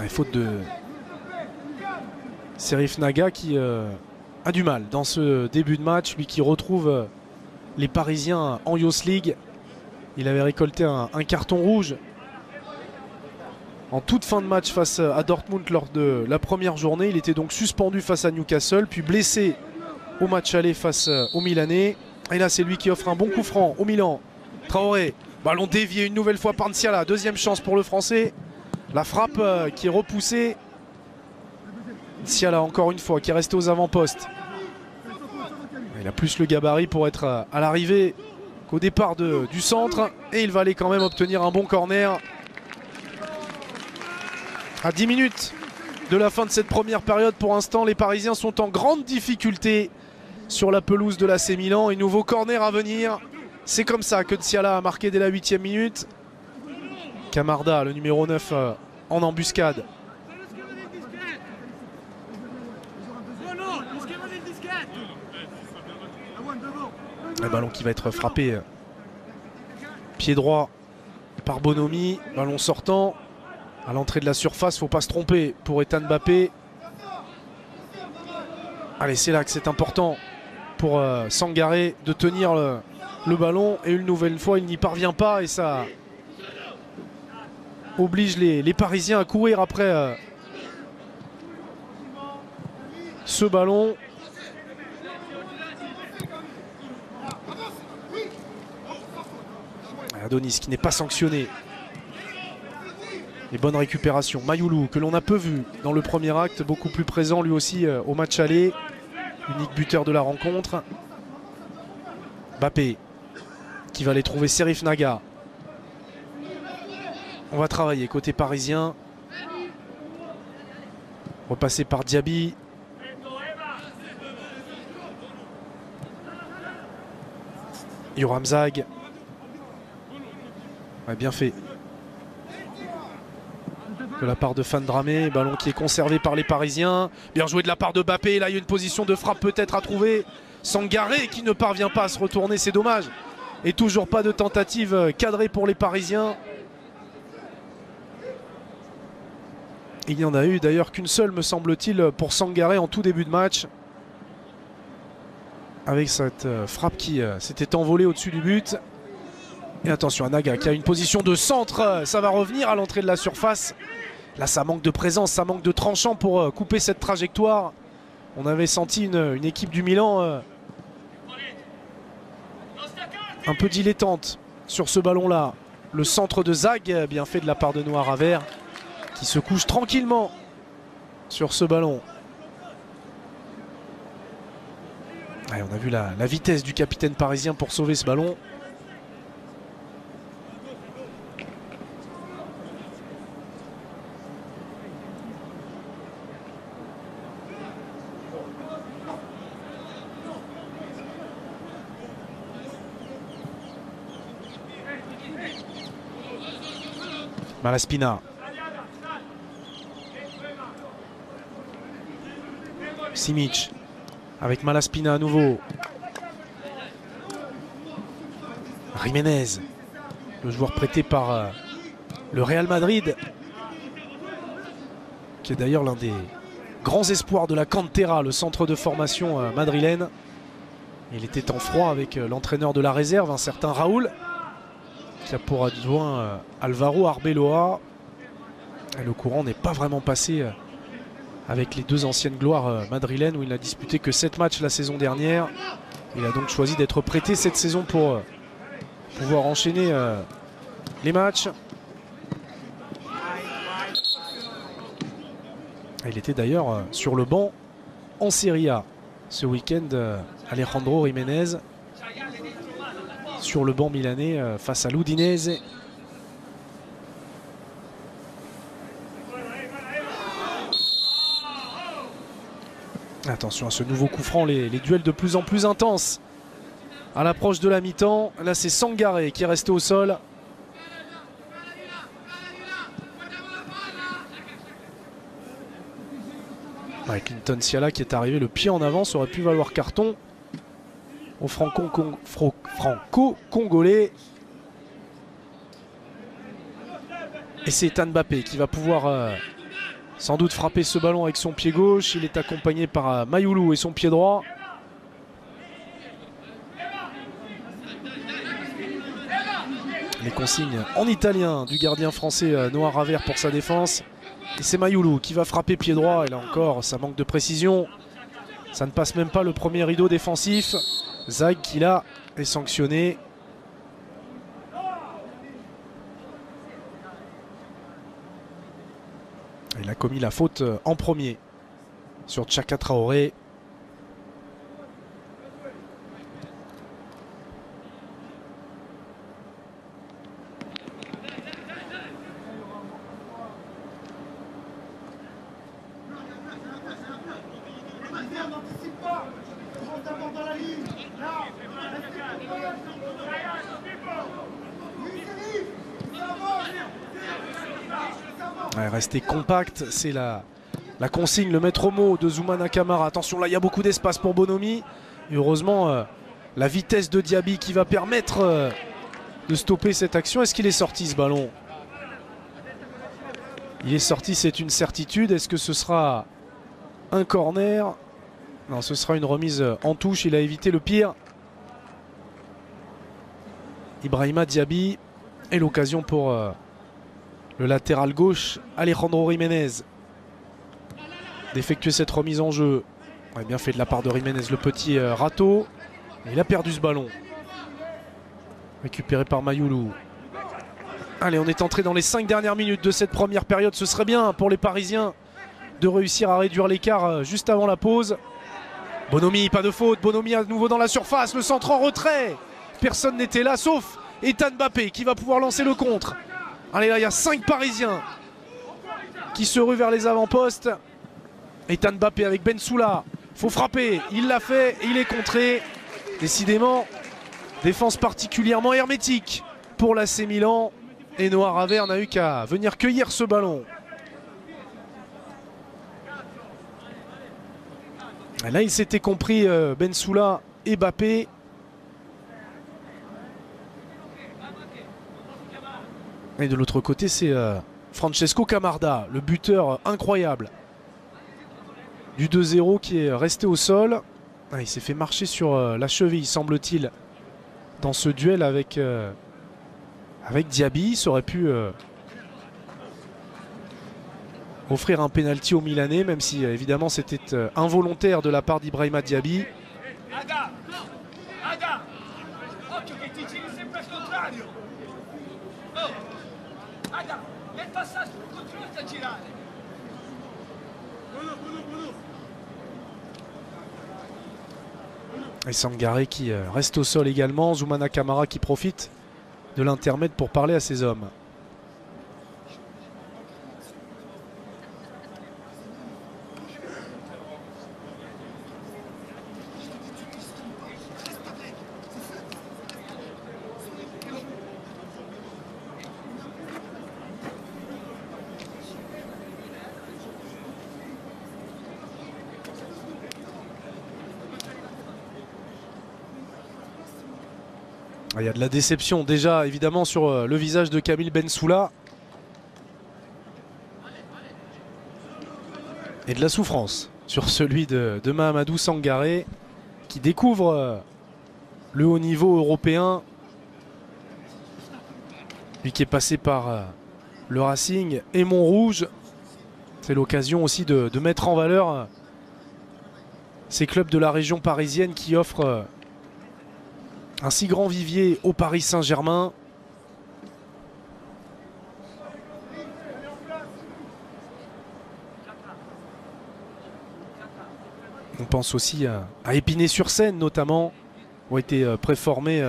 Et faute de Serif Naga qui a du mal dans ce début de match. Lui qui retrouve les Parisiens en Youth League. Il avait récolté un carton rouge en toute fin de match face à Dortmund lors de la première journée. Il était donc suspendu face à Newcastle, puis blessé au match aller face aux Milanais. Et là c'est lui qui offre un bon coup franc au Milan. Traoré, ballon dévié une nouvelle fois par Nsiala. Deuxième chance pour le Français. La frappe qui est repoussée. Nsiala encore une fois qui est resté aux avant-postes. Il a plus le gabarit pour être à l'arrivée qu'au départ du centre. Et il va aller quand même obtenir un bon corner. À 10 minutes de la fin de cette première période, pour l'instant, les Parisiens sont en grande difficulté sur la pelouse de l'AC Milan. Et nouveau corner à venir. C'est comme ça que Nsiala a marqué dès la 8e minute. Camarda, le numéro 9, en embuscade. Le ballon qui va être frappé pied droit par Bonomi. Ballon sortant à l'entrée de la surface, faut pas se tromper pour Ethan Mbappé. Allez, c'est là que c'est important pour Sangaré de tenir le ballon. Et une nouvelle fois, il n'y parvient pas et ça oblige les Parisiens à courir après ce ballon. Adonis qui n'est pas sanctionné. Les bonnes récupérations. Mayoulou que l'on a peu vu dans le premier acte, beaucoup plus présent lui aussi au match aller. Unique buteur de la rencontre. Mbappé qui va aller trouver Serif Naga. On va travailler côté parisien. Repassé par Diaby. Yoram Zag. Ouais, bien fait de la part de Fan Dramé. Ballon qui est conservé par les Parisiens. Bien joué de la part de Mbappé. Là il y a une position de frappe peut-être à trouver. Sangaré qui ne parvient pas à se retourner, c'est dommage. Et toujours pas de tentative cadrée pour les Parisiens. Il n'y en a eu d'ailleurs qu'une seule, me semble-t-il, pour Sangaré en tout début de match. Avec cette frappe qui s'était envolée au-dessus du but. Et attention à Naga qui a une position de centre. Ça va revenir à l'entrée de la surface. Là ça manque de présence, ça manque de tranchant pour couper cette trajectoire. On avait senti une équipe du Milan un peu dilettante sur ce ballon-là. Le centre de Zag, bien fait de la part de Noir à Vert, qui se couche tranquillement sur ce ballon. Allez, on a vu la vitesse du capitaine parisien pour sauver ce ballon. Malaspina. Simic avec Malaspina à nouveau. Jiménez, le joueur prêté par le Real Madrid, qui est d'ailleurs l'un des grands espoirs de la Cantera, le centre de formation madrilène. Il était en froid avec l'entraîneur de la réserve, un certain Raoul, qui a pour adjoint Alvaro Arbeloa. Et le courant n'est pas vraiment passé avec les deux anciennes gloires madrilènes, où il n'a disputé que 7 matchs la saison dernière. Il a donc choisi d'être prêté cette saison pour pouvoir enchaîner les matchs. Il était d'ailleurs sur le banc en Serie A ce week-end, Alejandro Jiménez, sur le banc milanais face à l'Udinese. Attention à ce nouveau coup franc, les duels de plus en plus intenses à l'approche de la mi-temps. Là c'est Sangaré qui est resté au sol. Avec Clinton Siala qui est arrivé le pied en avant, ça aurait pu valoir carton au franco-congolais. Et c'est Ethan Mbappé qui va pouvoir sans doute frapper ce ballon avec son pied gauche. Il est accompagné par Mayoulou et son pied droit. Les consignes en italien du gardien français Noah Ravert pour sa défense. Et c'est Mayoulou qui va frapper pied droit. Et là encore, ça manque de précision. Ça ne passe même pas le premier rideau défensif. Zag qui là est sanctionné. Il a commis la faute en premier sur Tchaka Traoré. Ouais, rester compact, c'est la consigne, le maître mot de Zoumana Camara. Attention, là il y a beaucoup d'espace pour Bonomi. Et heureusement, la vitesse de Diaby qui va permettre de stopper cette action. Est-ce qu'il est sorti ce ballon? Il est sorti, c'est une certitude. Est-ce que ce sera un corner? Non, ce sera une remise en touche. Il a évité le pire. Ibrahima Diaby. Et l'occasion pour le latéral gauche, Alejandro Jiménez, d'effectuer cette remise en jeu. Ouais, bien fait de la part de Jiménez, le petit râteau. Il a perdu ce ballon. Récupéré par Mayoulou. Allez, on est entré dans les 5 dernières minutes de cette première période. Ce serait bien pour les Parisiens de réussir à réduire l'écart juste avant la pause. Bonomi, pas de faute. Bonomi à nouveau dans la surface. Le centre en retrait. Personne n'était là sauf Ethan Mbappé qui va pouvoir lancer le contre. Allez, là, il y a 5 Parisiens qui se ruent vers les avant-postes. Ethan Mbappé avec Bensoula. Faut frapper. Il l'a fait et il est contré. Décidément, défense particulièrement hermétique pour l'AC Milan. Et Noah Ravert n'a eu qu'à venir cueillir ce ballon. Et là, il s'était compris Bensoula et Mbappé. Et de l'autre côté, c'est Francesco Camarda, le buteur incroyable du 2-0 qui est resté au sol. Ah, il s'est fait marcher sur la cheville, semble-t-il, dans ce duel avec Diaby. Ça aurait pu offrir un pénalty au Milanais, même si évidemment c'était involontaire de la part d'Ibrahima Diaby. Et Sangaré qui reste au sol également. Zoumana Camara qui profite de l'intermède pour parler à ses hommes. Il y a de la déception déjà évidemment sur le visage de Kamil Bensoula. Et de la souffrance sur celui de Mahamadou Sangaré qui découvre le haut niveau européen. Lui qui est passé par le Racing et Montrouge. C'est l'occasion aussi de mettre en valeur ces clubs de la région parisienne qui offrent un si grand vivier au Paris Saint-Germain. On pense aussi à Épinay-sur-Seine notamment, où a été préformé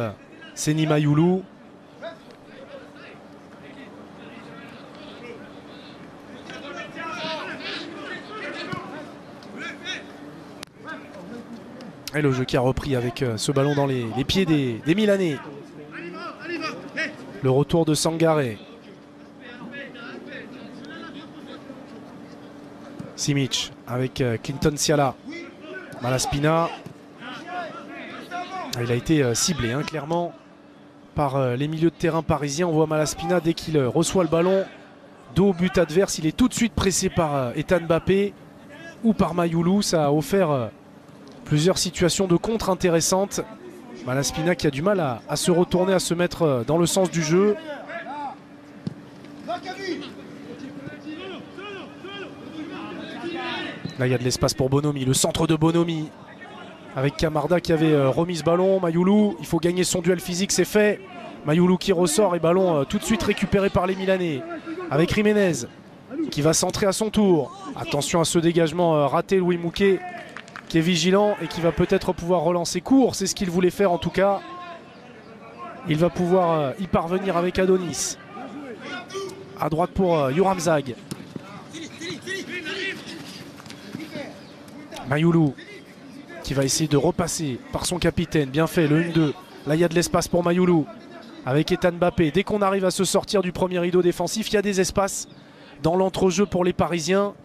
Seny Mayoulou. Et le jeu qui a repris avec ce ballon dans les pieds des Milanais. Le retour de Sangaré. Simic avec Clinton Siala. Malaspina. Il a été ciblé clairement par les milieux de terrain parisiens. On voit Malaspina dès qu'il reçoit le ballon dos au but adverse. Il est tout de suite pressé par Ethan Mbappé ou par Mayoulou. Ça a offert plusieurs situations de contre intéressantes. Malaspina qui a du mal à se retourner, à se mettre dans le sens du jeu. Là il y a de l'espace pour Bonomi, le centre de Bonomi avec Camarda qui avait remis ce ballon. Mayoulou, il faut gagner son duel physique, c'est fait. Mayoulou qui ressort et ballon tout de suite récupéré par les Milanais avec Jiménez qui va centrer à son tour. Attention à ce dégagement raté, Louis Mouquet qui est vigilant et qui va peut-être pouvoir relancer court. C'est ce qu'il voulait faire en tout cas. Il va pouvoir y parvenir avec Adonis. À droite pour Yoram Zag. Mayoulou qui va essayer de repasser par son capitaine. Bien fait, le 1-2. Là, il y a de l'espace pour Mayoulou avec Ethan Mbappé. Dès qu'on arrive à se sortir du premier rideau défensif, il y a des espaces dans l'entrejeu pour les Parisiens.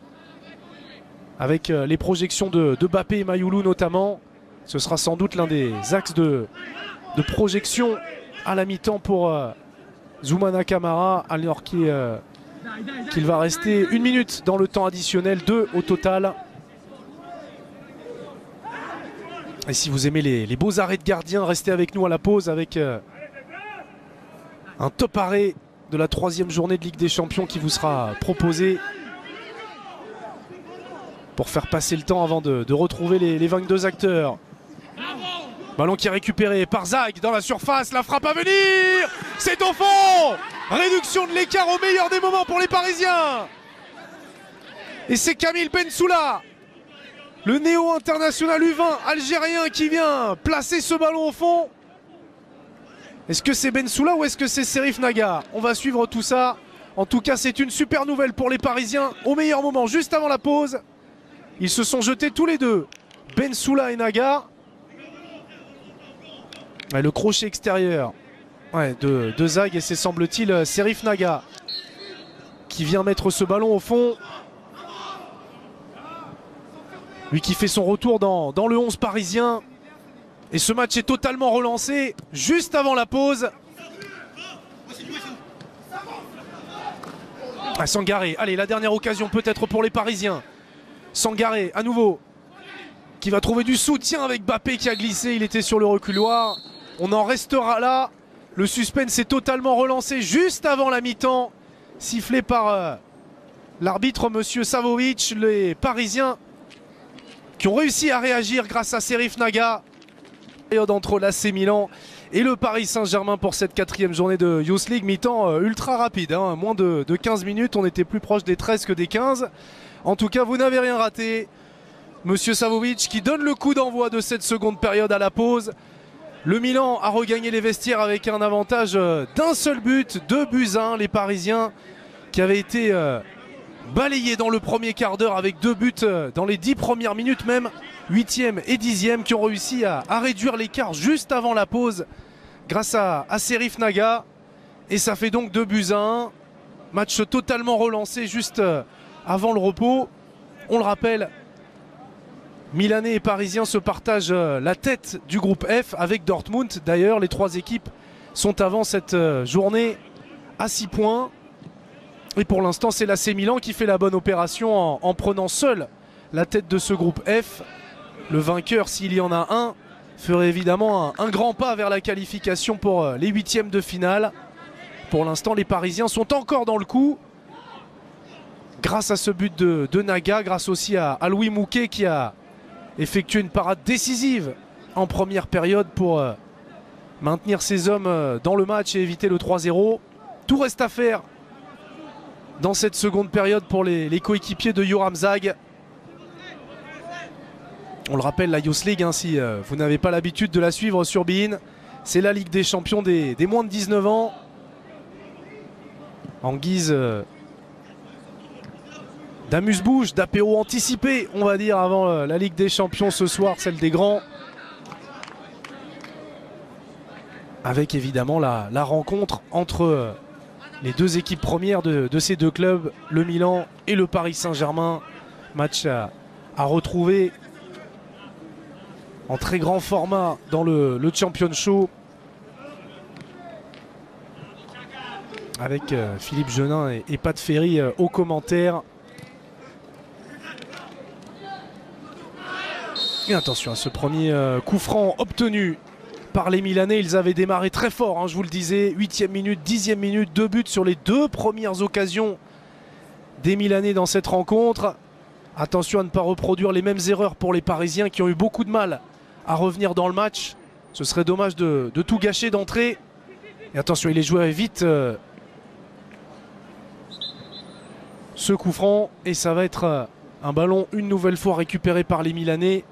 Avec les projections de Mbappé et Mayoulou notamment. Ce sera sans doute l'un des axes de projection à la mi-temps pour Zoumana Camara, alors qu'il va rester 1 minute dans le temps additionnel, 2 au total. Et si vous aimez les beaux arrêts de gardien, restez avec nous à la pause avec un top arrêt de la 3e journée de Ligue des Champions qui vous sera proposé pour faire passer le temps avant de retrouver les 22 acteurs. Ballon qui est récupéré par Zag dans la surface, la frappe à venir, c'est au fond. Réduction de l'écart au meilleur des moments pour les Parisiens. Et c'est Kamil Bensoula, le néo-international U20 algérien qui vient placer ce ballon au fond. Est-ce que c'est Bensoula ou est-ce que c'est Serif Naga? On va suivre tout ça. En tout cas, c'est une super nouvelle pour les Parisiens. Au meilleur moment, juste avant la pause, ils se sont jetés tous les deux, Bensoula et Naga. Le crochet extérieur de Zag et c'est semble-t-il Serif Naga qui vient mettre ce ballon au fond. Lui qui fait son retour dans le 11 parisien. Et ce match est totalement relancé juste avant la pause. Sangaré, allez, la dernière occasion peut-être pour les Parisiens. Sangaré à nouveau qui va trouver du soutien avec Mbappé qui a glissé, il était sur le reculoir. On en restera là. Le suspense est totalement relancé juste avant la mi-temps. Sifflé par l'arbitre monsieur Savovic. Les Parisiens qui ont réussi à réagir grâce à Serif Naga. Période entre l'AC Milan et le Paris Saint-Germain pour cette 4e journée de Youth League. Mi-temps ultra rapide, hein, moins de 15 minutes. On était plus proche des 13 que des 15. En tout cas, vous n'avez rien raté. Monsieur Savovic qui donne le coup d'envoi de cette seconde période à la pause. Le Milan a regagné les vestiaires avec un avantage d'un seul but, 2-1. Les Parisiens qui avaient été balayés dans le premier quart d'heure avec 2 buts dans les 10 premières minutes même, 8e et 10e, qui ont réussi à réduire l'écart juste avant la pause grâce à Serif Naga. Et ça fait donc 2-1. Match totalement relancé juste avant le repos. On le rappelle, Milanais et Parisiens se partagent la tête du groupe F avec Dortmund. D'ailleurs, les 3 équipes sont avant cette journée à 6 points. Et pour l'instant, c'est l'AC Milan qui fait la bonne opération en prenant seul la tête de ce groupe F. Le vainqueur, s'il y en a un, ferait évidemment un grand pas vers la qualification pour les 8e de finale. Pour l'instant, les Parisiens sont encore dans le coup. Grâce à ce but de Naga, grâce aussi à Louis Mouquet qui a effectué une parade décisive en première période pour maintenir ses hommes dans le match et éviter le 3-0. Tout reste à faire dans cette seconde période pour les coéquipiers de Yoram Zag. On le rappelle, la Youth League, hein, si vous n'avez pas l'habitude de la suivre sur beIN, c'est la Ligue des champions des moins de 19 ans. En guise d'amuse-bouche, d'apéro anticipé, on va dire, avant la Ligue des champions ce soir, celle des grands. Avec évidemment la rencontre entre les 2 équipes premières de ces 2 clubs, le Milan et le Paris Saint-Germain. Match à retrouver en très grand format dans le Champions Show. avec Philippe Genin et Pat Ferry aux commentaires. Et attention à ce premier coup franc obtenu par les Milanais. Ils avaient démarré très fort, hein, je vous le disais. 8e minute, 10e minute, 2 buts sur les 2 premières occasions des Milanais dans cette rencontre. Attention à ne pas reproduire les mêmes erreurs pour les Parisiens qui ont eu beaucoup de mal à revenir dans le match. Ce serait dommage de tout gâcher d'entrée. Et attention, il est joué vite ce coup franc. Et ça va être un ballon une nouvelle fois récupéré par les Milanais.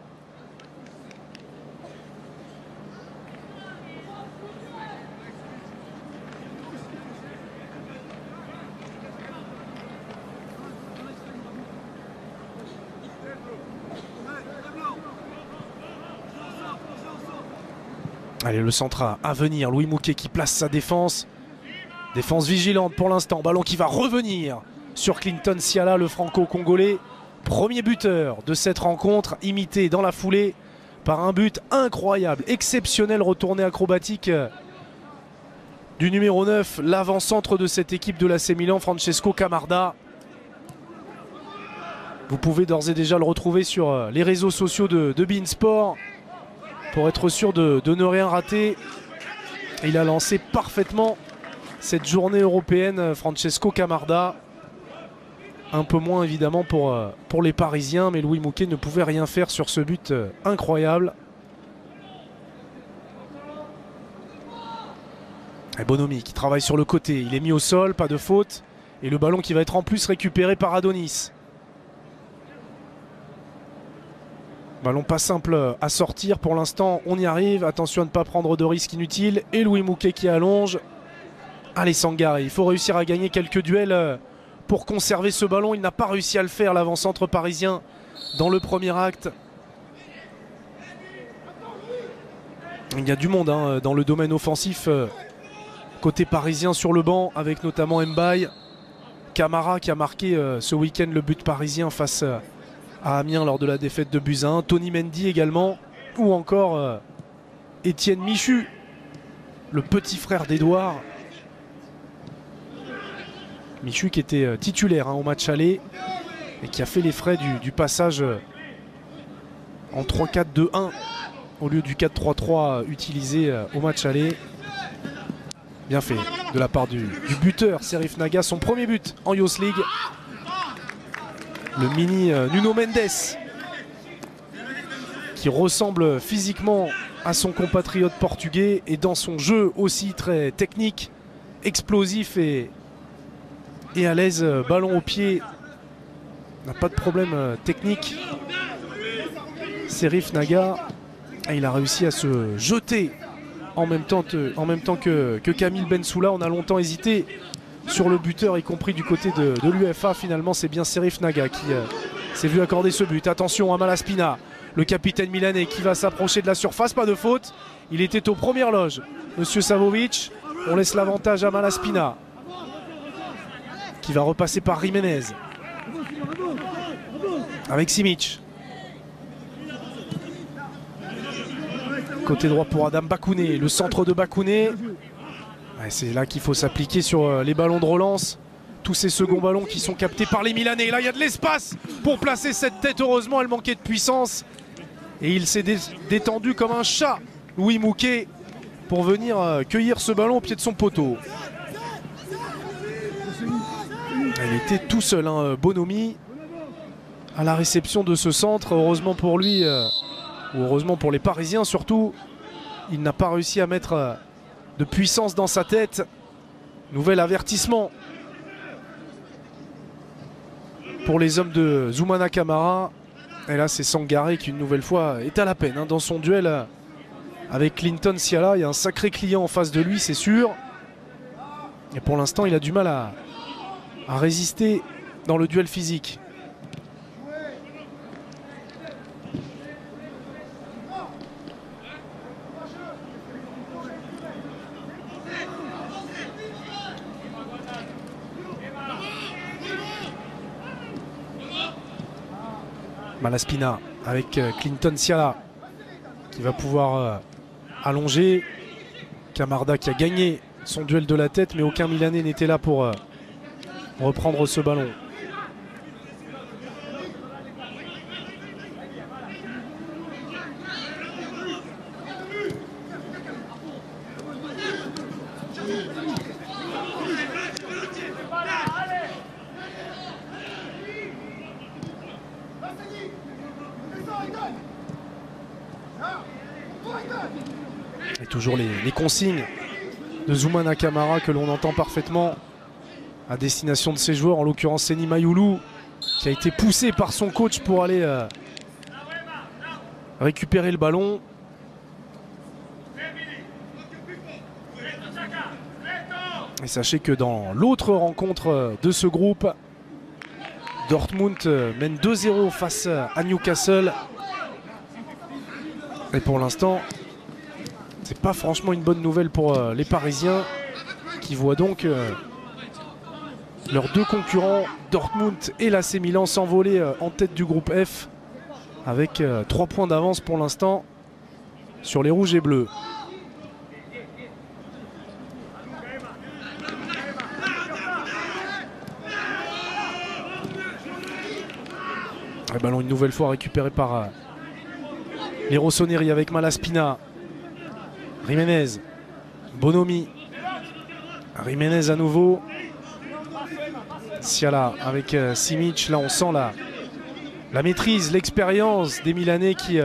Allez, le centre à venir. Louis Mouquet qui place sa défense. Défense vigilante pour l'instant. Ballon qui va revenir sur Clinton Siala, le franco-congolais. Premier buteur de cette rencontre, imité dans la foulée par un but incroyable, exceptionnel, retourné acrobatique du numéro 9, l'avant-centre de cette équipe de l'AC Milan, Francesco Camarda. Vous pouvez d'ores et déjà le retrouver sur les réseaux sociaux de beIN Sport pour être sûr de ne rien rater. Il a lancé parfaitement cette journée européenne, Francesco Camarda. Un peu moins évidemment pour les Parisiens, mais Louis Mouquet ne pouvait rien faire sur ce but incroyable. Et Bonomi qui travaille sur le côté, il est mis au sol, pas de faute. Et le ballon qui va être en plus récupéré par Adonis. Ballon pas simple à sortir pour l'instant, on y arrive. Attention à ne pas prendre de risques inutiles. Et Louis Mouquet qui allonge. Allez Sangaré, il faut réussir à gagner quelques duels pour conserver ce ballon. Il n'a pas réussi à le faire, l'avant-centre parisien, dans le premier acte. Il y a du monde hein, dans le domaine offensif côté parisien sur le banc, avec notamment Mbaye. Camara qui a marqué ce week-end le but parisien face à Amiens lors de la défaite de buts à 1. Tony Mendy également, ou encore Étienne Michu, le petit frère d'Edouard. Michu qui était titulaire hein, au match aller et qui a fait les frais du passage en 3-4-2-1 au lieu du 4-3-3 utilisé au match aller. Bien fait de la part du buteur Serif Naga, son premier but en Youth League. Le mini Nuno Mendes qui ressemble physiquement à son compatriote portugais et dans son jeu aussi très technique, explosif et à l'aise, ballon au pied, n'a pas de problème technique. Serif Naga, il a réussi à se jeter en même temps que Camille Bensoula. On a longtemps hésité sur le buteur, y compris du côté de l'UFA. Finalement, c'est bien Serif Naga qui s'est vu accorder ce but. Attention à Malaspina, le capitaine milanais qui va s'approcher de la surface. Pas de faute, il était aux premières loges, Monsieur Savovic. On laisse l'avantage à Malaspina, qui va repasser par Jiménez avec Simic. Côté droit pour Adam Bakouné, le centre de Bakouné. C'est là qu'il faut s'appliquer sur les ballons de relance. Tous ces seconds ballons qui sont captés par les Milanais. Et là, il y a de l'espace pour placer cette tête. Heureusement, elle manquait de puissance. Et il s'est détendu comme un chat, Louis Mouquet, pour venir cueillir ce ballon au pied de son poteau. Il était tout seul, hein, Bonomi, à la réception de ce centre. Heureusement pour lui, ou heureusement pour les Parisiens surtout, il n'a pas réussi à mettre de puissance dans sa tête. Nouvel avertissement pour les hommes de Zoumana Camara. Et là, c'est Sangaré qui, une nouvelle fois, est à la peine hein, dans son duel avec Clinton Siala. Il y a un sacré client en face de lui, c'est sûr. Et pour l'instant, il a du mal à résister dans le duel physique. Malaspina avec Clinton Siala qui va pouvoir allonger. Camarda qui a gagné son duel de la tête, mais aucun Milanais n'était là pour reprendre ce ballon. Et toujours les consignes de Zouma Nakamara que l'on entend parfaitement à destination de ses joueurs, en l'occurrence Seny Mayoulou, qui a été poussé par son coach pour aller récupérer le ballon. Et sachez que dans l'autre rencontre de ce groupe, Dortmund mène 2-0 face à Newcastle. Et pour l'instant, c'est pas franchement une bonne nouvelle pour les Parisiens, qui voient donc leurs deux concurrents, Dortmund et l'AC Milan, s'envoler en tête du groupe F, avec 3 points d'avance pour l'instant sur les rouges et bleus. Le ballon une nouvelle fois récupéré par les Rossoneri avec Malaspina. Jiménez, Bonomi, Jiménez à nouveau, Siala avec Simic. Là on sent la maîtrise, l'expérience des Milanais qui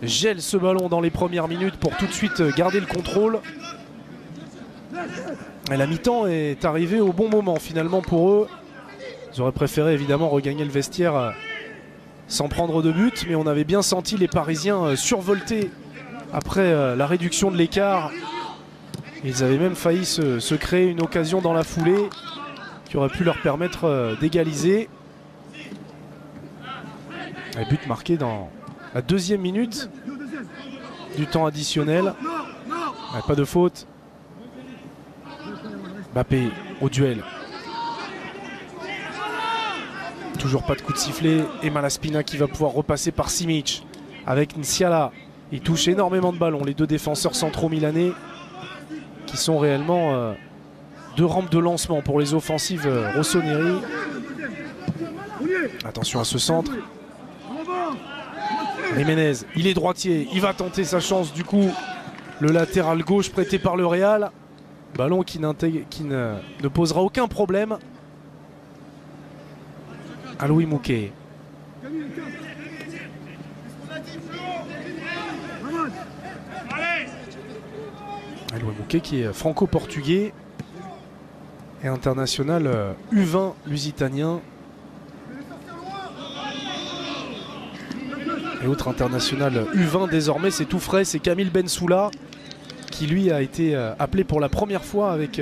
gèlent ce ballon dans les premières minutes pour tout de suite garder le contrôle. Et la mi-temps est arrivée au bon moment finalement pour eux. Ils auraient préféré évidemment regagner le vestiaire sans prendre de but, mais on avait bien senti les Parisiens survoltés après la réduction de l'écart. Ils avaient même failli se créer une occasion dans la foulée qui aurait pu leur permettre d'égaliser. Un but marqué dans la 2e minute du temps additionnel. Pas de faute. Mbappé au duel. Toujours pas de coup de sifflet. Et Malaspina qui va pouvoir repasser par Simic avec Nsiala. Il touche énormément de ballons, les deux défenseurs centraux milanais, qui sont réellement deux rampes de lancement pour les offensives Rossoneri. Attention à ce centre. Jiménez, il est droitier, il va tenter sa chance du coup. Le latéral gauche prêté par le Real. Ballon qui ne posera aucun problème à Louis Mouquet. Louis Mouquet qui est franco-portugais et international U20 lusitanien. Et autre international U20 désormais, c'est tout frais, c'est Kamil Bensoula qui lui a été appelé pour la première fois avec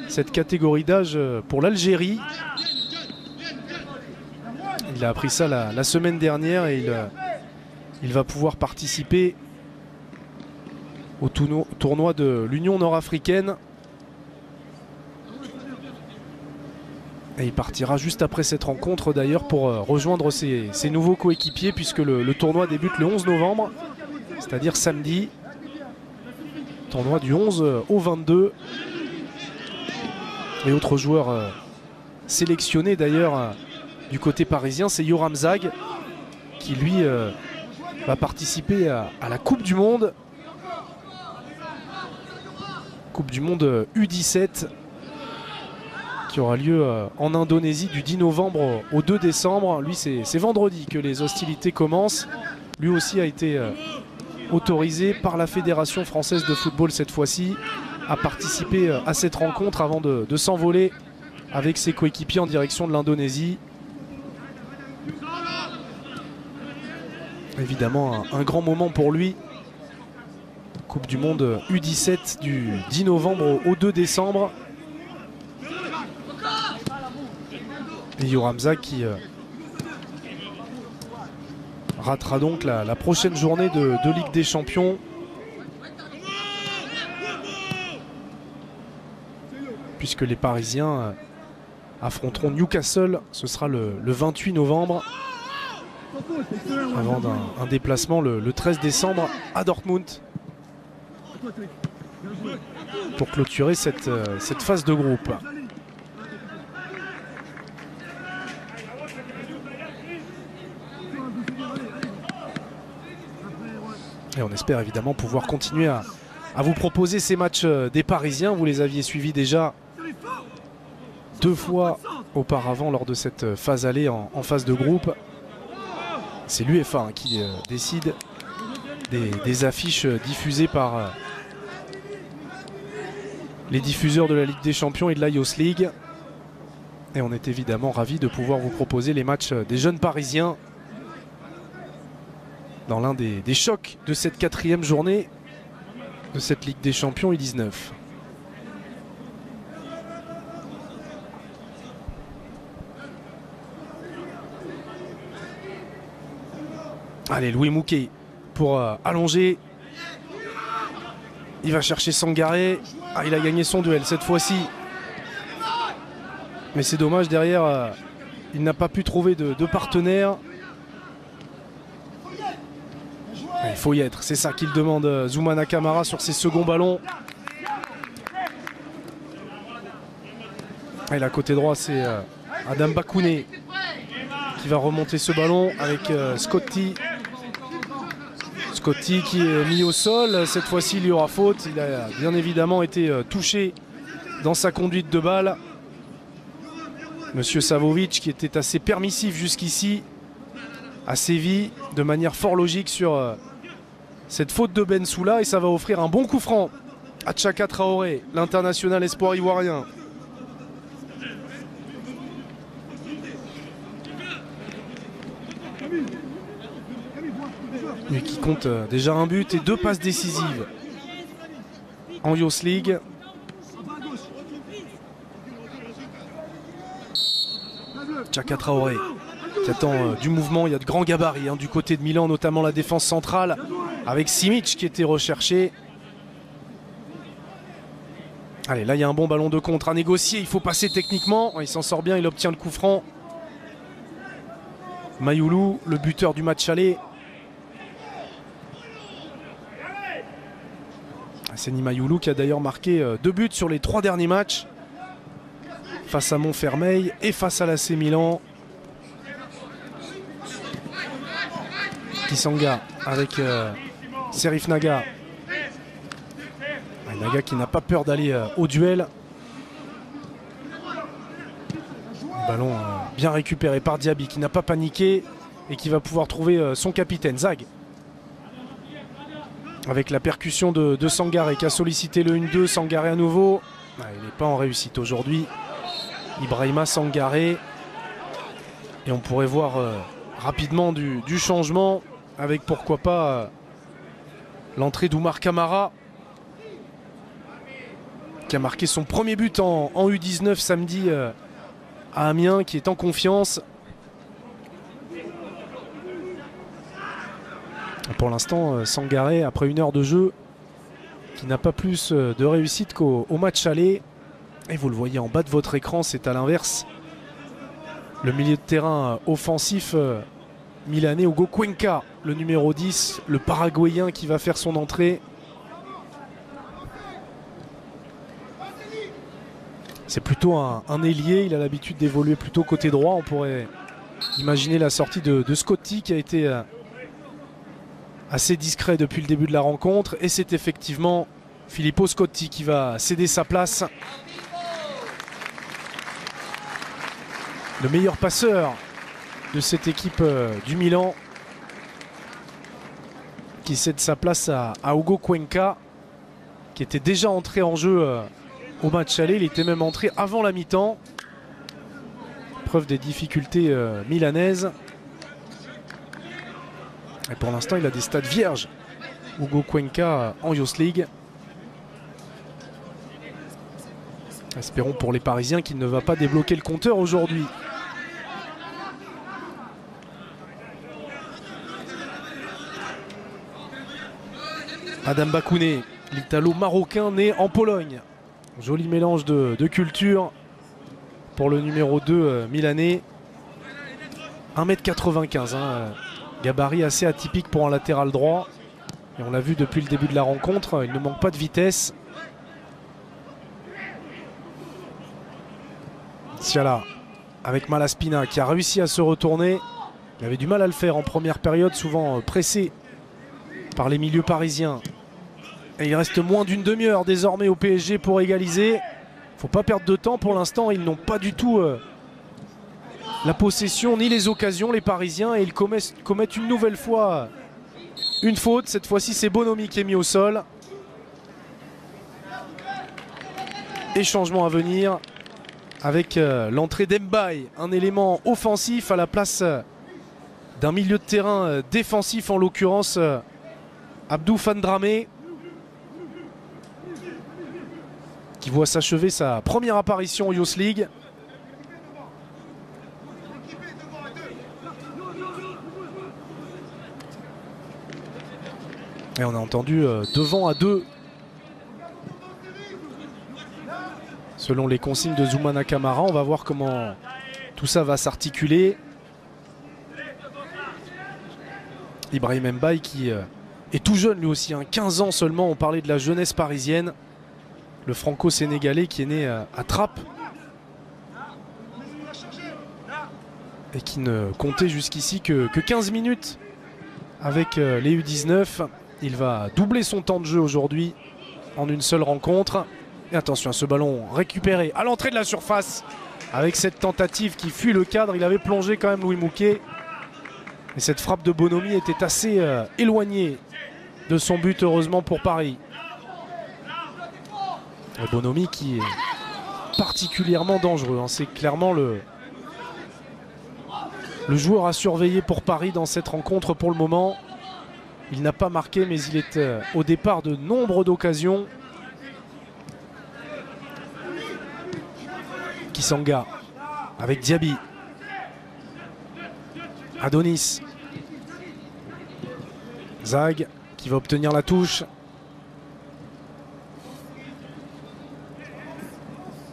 cette catégorie d'âge pour l'Algérie. Il a appris ça la semaine dernière et il va pouvoir participer au tournoi de l'Union nord-africaine. Et il partira juste après cette rencontre d'ailleurs pour rejoindre ses nouveaux coéquipiers, puisque le tournoi débute le 11 novembre, c'est-à-dire samedi. Tournoi du 11 au 22. Et autre joueur sélectionné d'ailleurs du côté parisien, c'est Yoram Zag, qui lui va participer à la Coupe du Monde. Coupe du Monde U17 qui aura lieu en Indonésie du 10 novembre au 2 décembre. Lui, c'est vendredi que les hostilités commencent. Lui aussi a été autorisé par la Fédération française de football cette fois-ci à participer à cette rencontre avant de s'envoler avec ses coéquipiers en direction de l'Indonésie. Évidemment un grand moment pour lui. Coupe du Monde U17 du 10 novembre au 2 décembre. Et Yoram Zag qui ratera donc la prochaine journée de Ligue des Champions. Puisque les Parisiens affronteront Newcastle, ce sera le 28 novembre. Avant un déplacement le 13 décembre à Dortmund. pour clôturer cette phase de groupe. Et on espère évidemment pouvoir continuer à vous proposer ces matchs des Parisiens. Vous les aviez suivis déjà 2 fois auparavant lors de cette phase aller en phase de groupe. C'est l'UEFA qui décide des affiches diffusées par les diffuseurs de la Ligue des Champions et de la Youth League. Et on est évidemment ravis de pouvoir vous proposer les matchs des jeunes Parisiens dans l'un des chocs de cette 4e journée de cette Ligue des Champions U19. Allez, Louis Mouquet pour allonger. Il va chercher Sangaré. Ah, il a gagné son duel cette fois-ci. Mais c'est dommage, derrière, il n'a pas pu trouver de partenaire. Il faut y être, c'est ça qu'il demande Zoumana Camara sur ses seconds ballons. Et là, côté droit, c'est Adam Bakouné qui va remonter ce ballon avec Scotty. Scotty qui est mis au sol. Cette fois-ci, il y aura faute. Il a bien évidemment été touché dans sa conduite de balle. Monsieur Savovic, qui était assez permissif jusqu'ici, a sévi de manière fort logique sur cette faute de Bensoula, et ça va offrir un bon coup franc à Tchaka Traoré, l'international espoir ivoirien. Lui qui compte déjà un but et 2 passes décisives en Youth League. Tchaka Traoré qui attend du mouvement. Il y a de grands gabarits du côté de Milan, notamment la défense centrale avec Simic qui était recherché. Allez, là il y a un bon ballon de contre à négocier. Il faut passer techniquement. Il s'en sort bien, il obtient le coup franc. Mayoulou, le buteur du match aller. Seny Mayoulou qui a d'ailleurs marqué 2 buts sur les 3 derniers matchs face à Montfermeil et face à l'AC Milan. Kisanga avec Serif Naga. Naga qui n'a pas peur d'aller au duel. Ballon bien récupéré par Diaby qui n'a pas paniqué et qui va pouvoir trouver son capitaine Zag. Avec la percussion de Sangaré qui a sollicité le 1-2. Sangaré à nouveau. Il n'est pas en réussite aujourd'hui. Ibrahima Sangaré. Et on pourrait voir rapidement du changement avec pourquoi pas l'entrée d'Oumar Kamara qui a marqué son premier but en U19 samedi à Amiens, qui est en confiance. Pour l'instant, Sangaré, après 1 heure de jeu, qui n'a pas plus de réussite qu'au match aller. Et vous le voyez en bas de votre écran, c'est à l'inverse. Le milieu de terrain offensif milanais, Hugo Cuenca, le numéro 10, le Paraguayen qui va faire son entrée. C'est plutôt un ailier, il a l'habitude d'évoluer plutôt côté droit. On pourrait imaginer la sortie de Scotty qui a été assez discret depuis le début de la rencontre. Et c'est effectivement Filippo Scotty qui va céder sa place. Le meilleur passeur de cette équipe du Milan qui cède sa place à Hugo Cuenca qui était déjà entré en jeu au match aller. Il était même entré avant la mi-temps. Preuve des difficultés milanaises. Et pour l'instant, il a des stades vierges. Hugo Cuenca en Youth League. Espérons pour les Parisiens qu'il ne va pas débloquer le compteur aujourd'hui. Adam Bakouné, l'Italo-Marocain né en Pologne. Joli mélange de culture pour le numéro 2 milanais. 1m95, gabarit assez atypique pour un latéral droit. Et on l'a vu depuis le début de la rencontre, il ne manque pas de vitesse. Siala avec Malaspina qui a réussi à se retourner. Il avait du mal à le faire en première période, souvent pressé par les milieux parisiens. Et il reste moins d'une demi-heure désormais au PSG pour égaliser. Faut pas perdre de temps pour l'instant, ils n'ont pas du tout la possession ni les occasions, les Parisiens, et ils commettent une nouvelle fois une faute. Cette fois-ci c'est Bonomi qui est mis au sol. Et changement à venir avec l'entrée d'Mbaye, un élément offensif à la place d'un milieu de terrain défensif, en l'occurrence Abdou Fandramé, qui voit s'achever sa première apparition au Youth League. Et on a entendu devant à 2 selon les consignes de Zoumana Camara. On va voir comment tout ça va s'articuler. Ibrahim Mbaye qui est tout jeune lui aussi, 15 ans seulement. On parlait de la jeunesse parisienne. Le franco-sénégalais qui est né à Trappes et qui ne comptait jusqu'ici que 15 minutes avec les U19. Il va doubler son temps de jeu aujourd'hui en une seule rencontre. Et attention à ce ballon récupéré à l'entrée de la surface avec cette tentative qui fuit le cadre. Il avait plongé quand même Louis Mouquet. Et cette frappe de Bonomi était assez éloignée de son but, heureusement pour Paris. Et Bonomi qui est particulièrement dangereux. C'est clairement le joueur à surveiller pour Paris dans cette rencontre pour le moment. Il n'a pas marqué, mais il est au départ de nombre d'occasions. Kisanga avec Diaby. Adonis. Zag qui va obtenir la touche.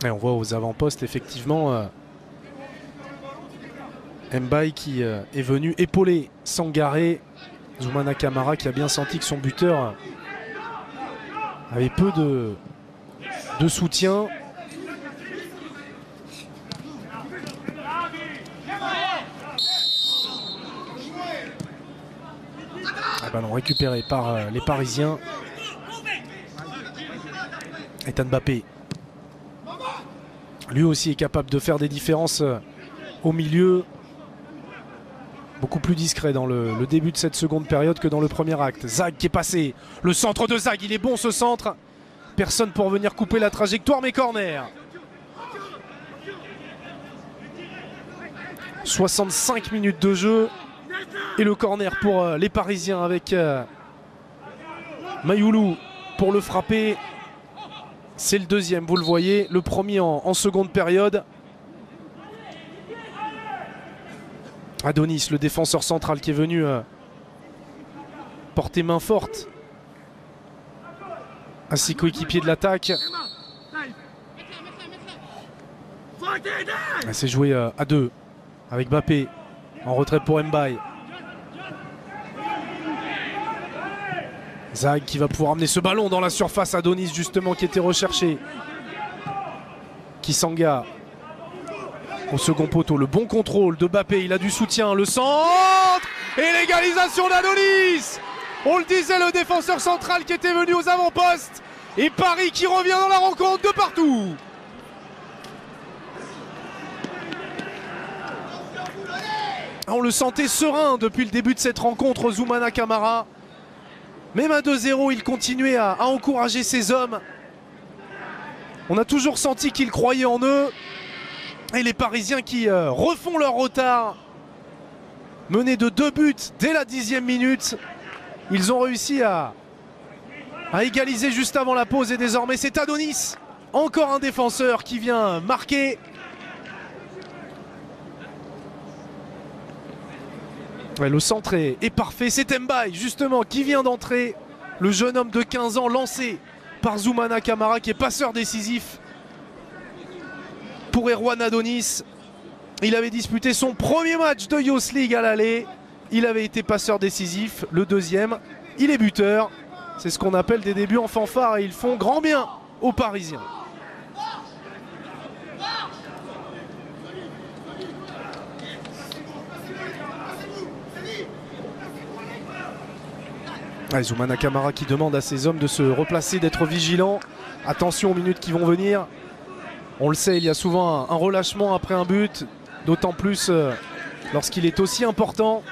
Et on voit aux avant-postes effectivement Mbaye qui est venu épauler Sangaré. Zoumana Camara qui a bien senti que son buteur avait peu de soutien. Un ballon récupéré par les Parisiens. Ethan Mbappé. Lui aussi est capable de faire des différences au milieu. Beaucoup plus discret dans le début de cette seconde période que dans le premier acte. Zag qui est passé. Le centre de Zag, il est bon ce centre. Personne pour venir couper la trajectoire, mais corner. 65 minutes de jeu. Et le corner pour les Parisiens avec Mayoulou pour le frapper. C'est le deuxième, vous le voyez. Le premier en seconde période. Adonis, le défenseur central qui est venu porter main forte à ses coéquipiers de l'attaque. C'est joué à 2 avec Mbappé en retrait pour Mbaye. Zag qui va pouvoir amener ce ballon dans la surface. Adonis justement qui était recherché. Kisanga au second poteau, le bon contrôle de Mbappé, il a du soutien, le centre et l'égalisation d'Adonis. On le disait, le défenseur central qui était venu aux avant-postes, et Paris qui revient dans la rencontre de partout. On le sentait serein depuis le début de cette rencontre, Zoumana Camara. Même à 2-0, il continuait à encourager ses hommes. On a toujours senti qu'il croyait en eux. Et les Parisiens qui refont leur retard, menés de 2 buts dès la 10e minute. Ils ont réussi à égaliser juste avant la pause et désormais c'est Adonis, encore un défenseur qui vient marquer. Ouais, le centre est parfait, c'est Mbaye justement qui vient d'entrer. Le jeune homme de 15 ans lancé par Zoumana Camara qui est passeur décisif pour Erwan Adonis. Il avait disputé son premier match de Youth League à l'aller. Il avait été passeur décisif. Le deuxième, il est buteur. C'est ce qu'on appelle des débuts en fanfare et ils font grand bien aux Parisiens. Zoumana Camara qui demande à ses hommes de se replacer, d'être vigilants. Attention aux minutes qui vont venir. On le sait, il y a souvent un relâchement après un but, d'autant plus lorsqu'il est aussi important.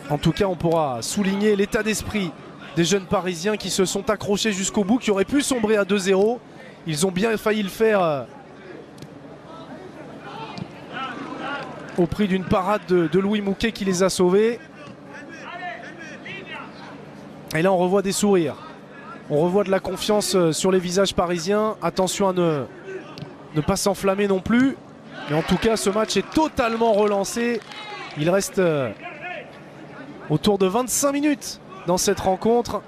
En tout cas, on pourra souligner l'état d'esprit des jeunes Parisiens qui se sont accrochés jusqu'au bout, qui auraient pu sombrer à 2-0. Ils ont bien failli le faire au prix d'une parade de Louis Mouquet qui les a sauvés. Et là, on revoit des sourires. On revoit de la confiance sur les visages parisiens. Attention à ne pas s'enflammer non plus. Mais en tout cas, ce match est totalement relancé. Il reste autour de 25 minutes dans cette rencontre.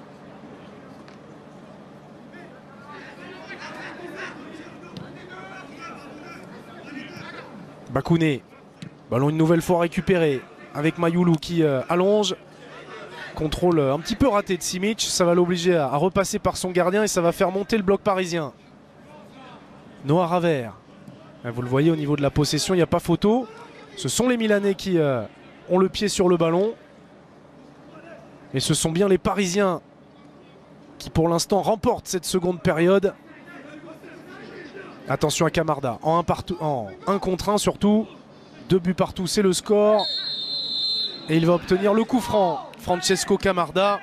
Bakouné. Ballon une nouvelle fois récupéré avec Mayoulou qui allonge. Contrôle un petit peu raté de Simic. Ça va l'obliger à repasser par son gardien et ça va faire monter le bloc parisien. Noah Ravert. Vous le voyez au niveau de la possession, il n'y a pas photo. Ce sont les Milanais qui ont le pied sur le ballon. Et ce sont bien les Parisiens qui pour l'instant remportent cette seconde période. Attention à Camarda, en 1 contre 1 surtout. 2 buts partout, c'est le score. Et il va obtenir le coup franc, Francesco Camarda.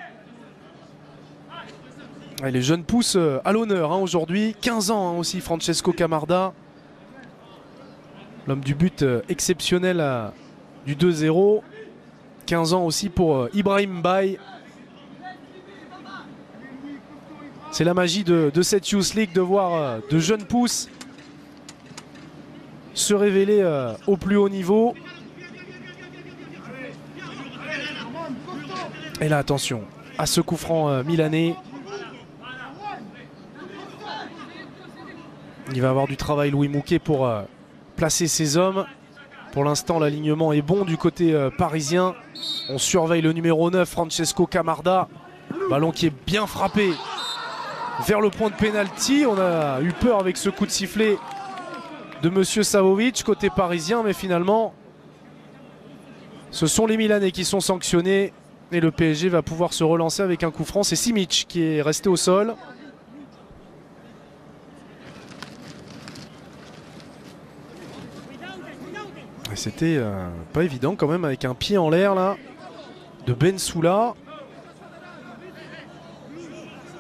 Et les jeunes pousses à l'honneur aujourd'hui. 15 ans aussi Francesco Camarda. L'homme du but exceptionnel du 2-0. 15 ans aussi pour Ibrahim Baye. C'est la magie de cette Youth League de voir de jeunes pousses se révéler au plus haut niveau. Et là, attention à ce coup franc milanais. Il va avoir du travail Louis Mouquet pour placer ses hommes. Pour l'instant, l'alignement est bon du côté parisien. On surveille le numéro 9, Francesco Camarda. Ballon qui est bien frappé vers le point de pénalty. On a eu peur avec ce coup de sifflet de Monsieur Savovic côté parisien, mais finalement, ce sont les Milanais qui sont sanctionnés. Et le PSG va pouvoir se relancer avec un coup franc. C'est Simic qui est resté au sol. C'était pas évident quand même avec un pied en l'air là de Bensoula.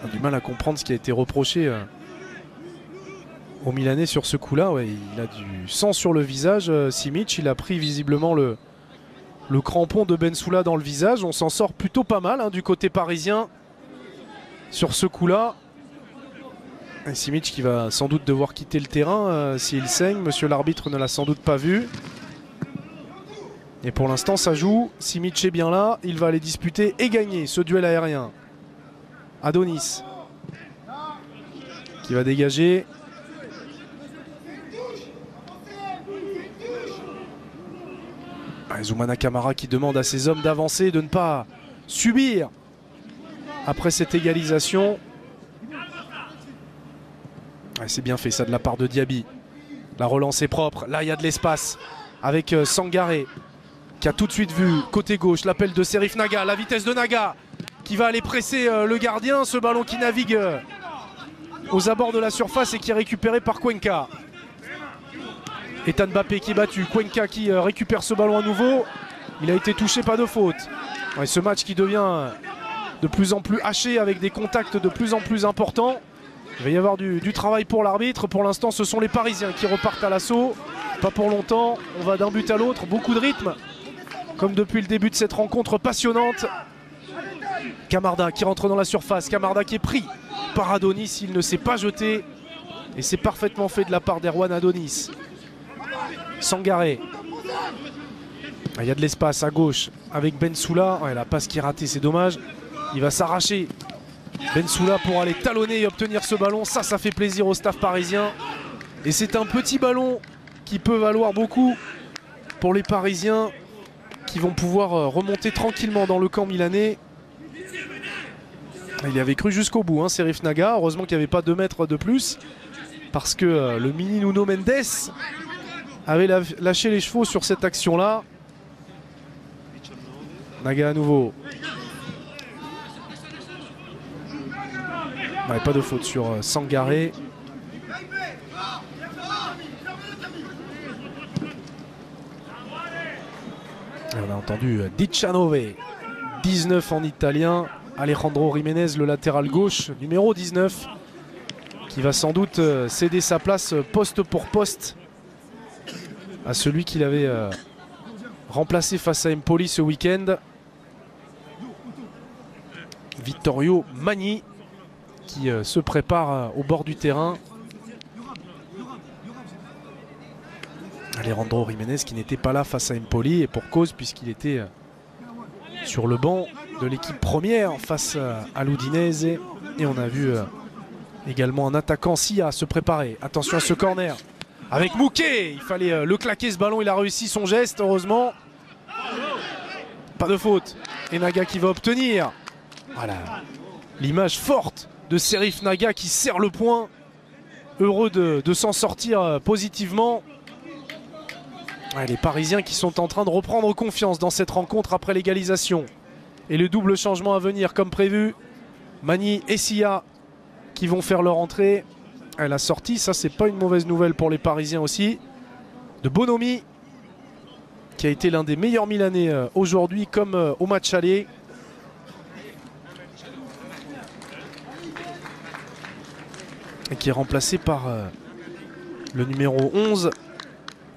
On a du mal à comprendre ce qui a été reproché au Milanais sur ce coup là. Ouais, il a du sang sur le visage. Simic, il a pris visiblement le crampon de Bensoula dans le visage. On s'en sort plutôt pas mal hein, du côté parisien sur ce coup là. Et Simic qui va sans doute devoir quitter le terrain s'il saigne. Monsieur l'arbitre ne l'a sans doute pas vu. Et pour l'instant ça joue, Simic est bien là, il va aller disputer et gagner ce duel aérien. Adonis qui va dégager. Zoumana Camara qui demande à ses hommes d'avancer, de ne pas subir après cette égalisation. C'est bien fait ça de la part de Diaby. La relance est propre, là il y a de l'espace avec Sangaré. Qui a tout de suite vu côté gauche l'appel de Serif Naga, la vitesse de Naga qui va aller presser le gardien, ce ballon qui navigue aux abords de la surface et qui est récupéré par Cuenca. Ethan Mbappé qui est battu, Cuenca qui récupère ce ballon à nouveau, il a été touché, pas de faute. Ouais, ce match qui devient de plus en plus haché avec des contacts de plus en plus importants. Il va y avoir du travail pour l'arbitre, pour l'instant ce sont les Parisiens qui repartent à l'assaut, pas pour longtemps, on va d'un but à l'autre, beaucoup de rythme. Comme depuis le début de cette rencontre passionnante. Camarda qui rentre dans la surface. Camarda qui est pris par Adonis. Il ne s'est pas jeté. Et c'est parfaitement fait de la part d'Erwan Adonis. Sangaré. Il y a de l'espace à gauche avec Bensoula. Ouais, la passe qui est ratée, c'est dommage. Il va s'arracher. Bensoula pour aller talonner et obtenir ce ballon. Ça fait plaisir au staff parisien. Et c'est un petit ballon qui peut valoir beaucoup pour les Parisiens, qui vont pouvoir remonter tranquillement dans le camp milanais. Il y avait cru jusqu'au bout, hein, Serif Naga. Heureusement qu'il n'y avait pas 2 mètres de plus. Parce que le mini Nuno Mendes avait lâché les chevaux sur cette action-là. Naga à nouveau. Ouais, pas de faute sur Sangaré. Et on a entendu Dicianove, 19 en italien. Alejandro Jiménez, le latéral gauche, numéro 19, qui va sans doute céder sa place poste pour poste à celui qu'il avait remplacé face à Empoli ce week-end. Vittorio Magni, qui se prépare au bord du terrain. Alejandro Jiménez qui n'était pas là face à Empoli, et pour cause, puisqu'il était sur le banc de l'équipe première face à l'Udinese. Et on a vu également un attaquant Sia se préparer. Attention à ce corner avec Mouquet. Il fallait le claquer ce ballon, il a réussi son geste, heureusement. Pas de faute. Et Naga qui va obtenir. Voilà, l'image forte de Serif Naga qui serre le poing. Heureux de s'en sortir positivement. Ouais, les Parisiens qui sont en train de reprendre confiance dans cette rencontre après l'égalisation. Et le double changement à venir comme prévu. Magni et Sia qui vont faire leur entrée. Et la sortie, ça c'est pas une mauvaise nouvelle pour les Parisiens aussi. De Bonomi, qui a été l'un des meilleurs Milanais aujourd'hui comme au match aller. Et qui est remplacé par le numéro 11,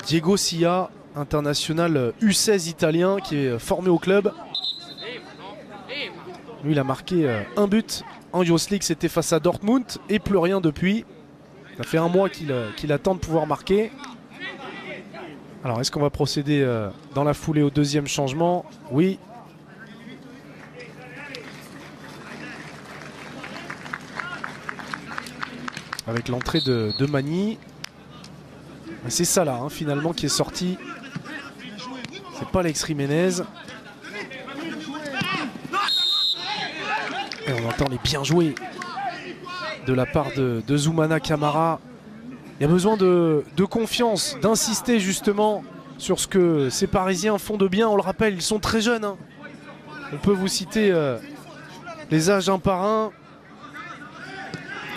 Diego Sia, international U16 italien qui est formé au club. Lui, il a marqué un but en Youth League, c'était face à Dortmund, et plus rien depuis. Ça fait un mois qu'il attend de pouvoir marquer. Alors, est-ce qu'on va procéder dans la foulée au deuxième changement? Oui. Avec l'entrée de Magni. C'est ça là, hein, finalement, qui est sorti. C'est pas Alex Jiménez. Et on entend les bien joués de la part de Zoumana Camara. Il y a besoin de confiance, d'insister justement sur ce que ces Parisiens font de bien. On le rappelle, ils sont très jeunes, hein. On peut vous citer les âges un par un,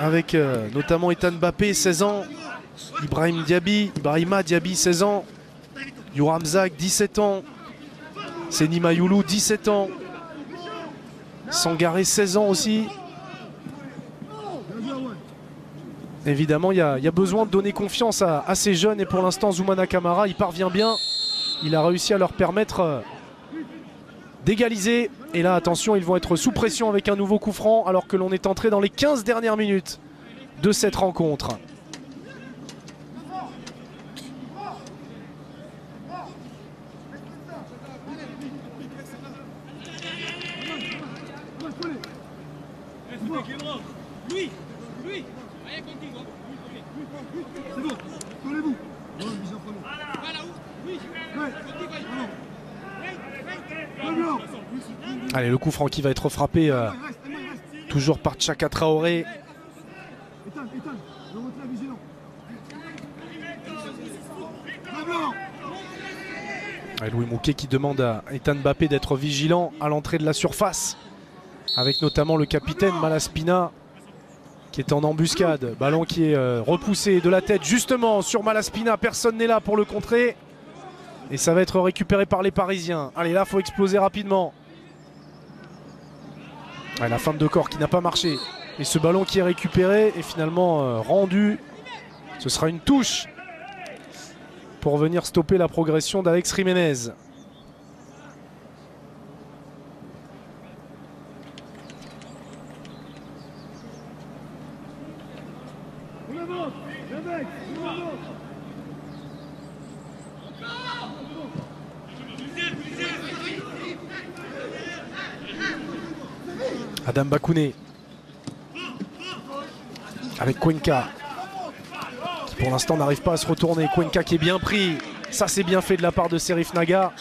avec notamment Ethan Mbappé, 16 ans, Ibrahima Diaby, 16 ans, Yoram Zak, 17 ans, Seny Mayoulou, 17 ans, Sangaré, 16 ans aussi. Évidemment, il y a besoin de donner confiance à ces jeunes, et pour l'instant, Zoumana Camara, il parvient bien. Il a réussi à leur permettre d'égaliser. Et là, attention, ils vont être sous pression avec un nouveau coup franc, alors que l'on est entré dans les 15 dernières minutes de cette rencontre. Allez, le coup franc qui va être frappé toujours par Tchaka Traoré. Louis Mouquet qui demande à Ethan Mbappé d'être vigilant à l'entrée de la surface, avec notamment le capitaine Malaspina qui est en embuscade. Ballon qui est repoussé de la tête justement sur Malaspina. Personne n'est là pour le contrer. Et ça va être récupéré par les Parisiens. Allez, là, il faut exploser rapidement. Ouais, la feinte de corps qui n'a pas marché. Et ce ballon qui est récupéré est finalement rendu. Ce sera une touche pour venir stopper la progression d'Alex Jiménez. Adam Bakouné avec Cuenca qui pour l'instant n'arrive pas à se retourner. Cuenca qui est bien pris. Ça, c'est bien fait de la part de Serif Naga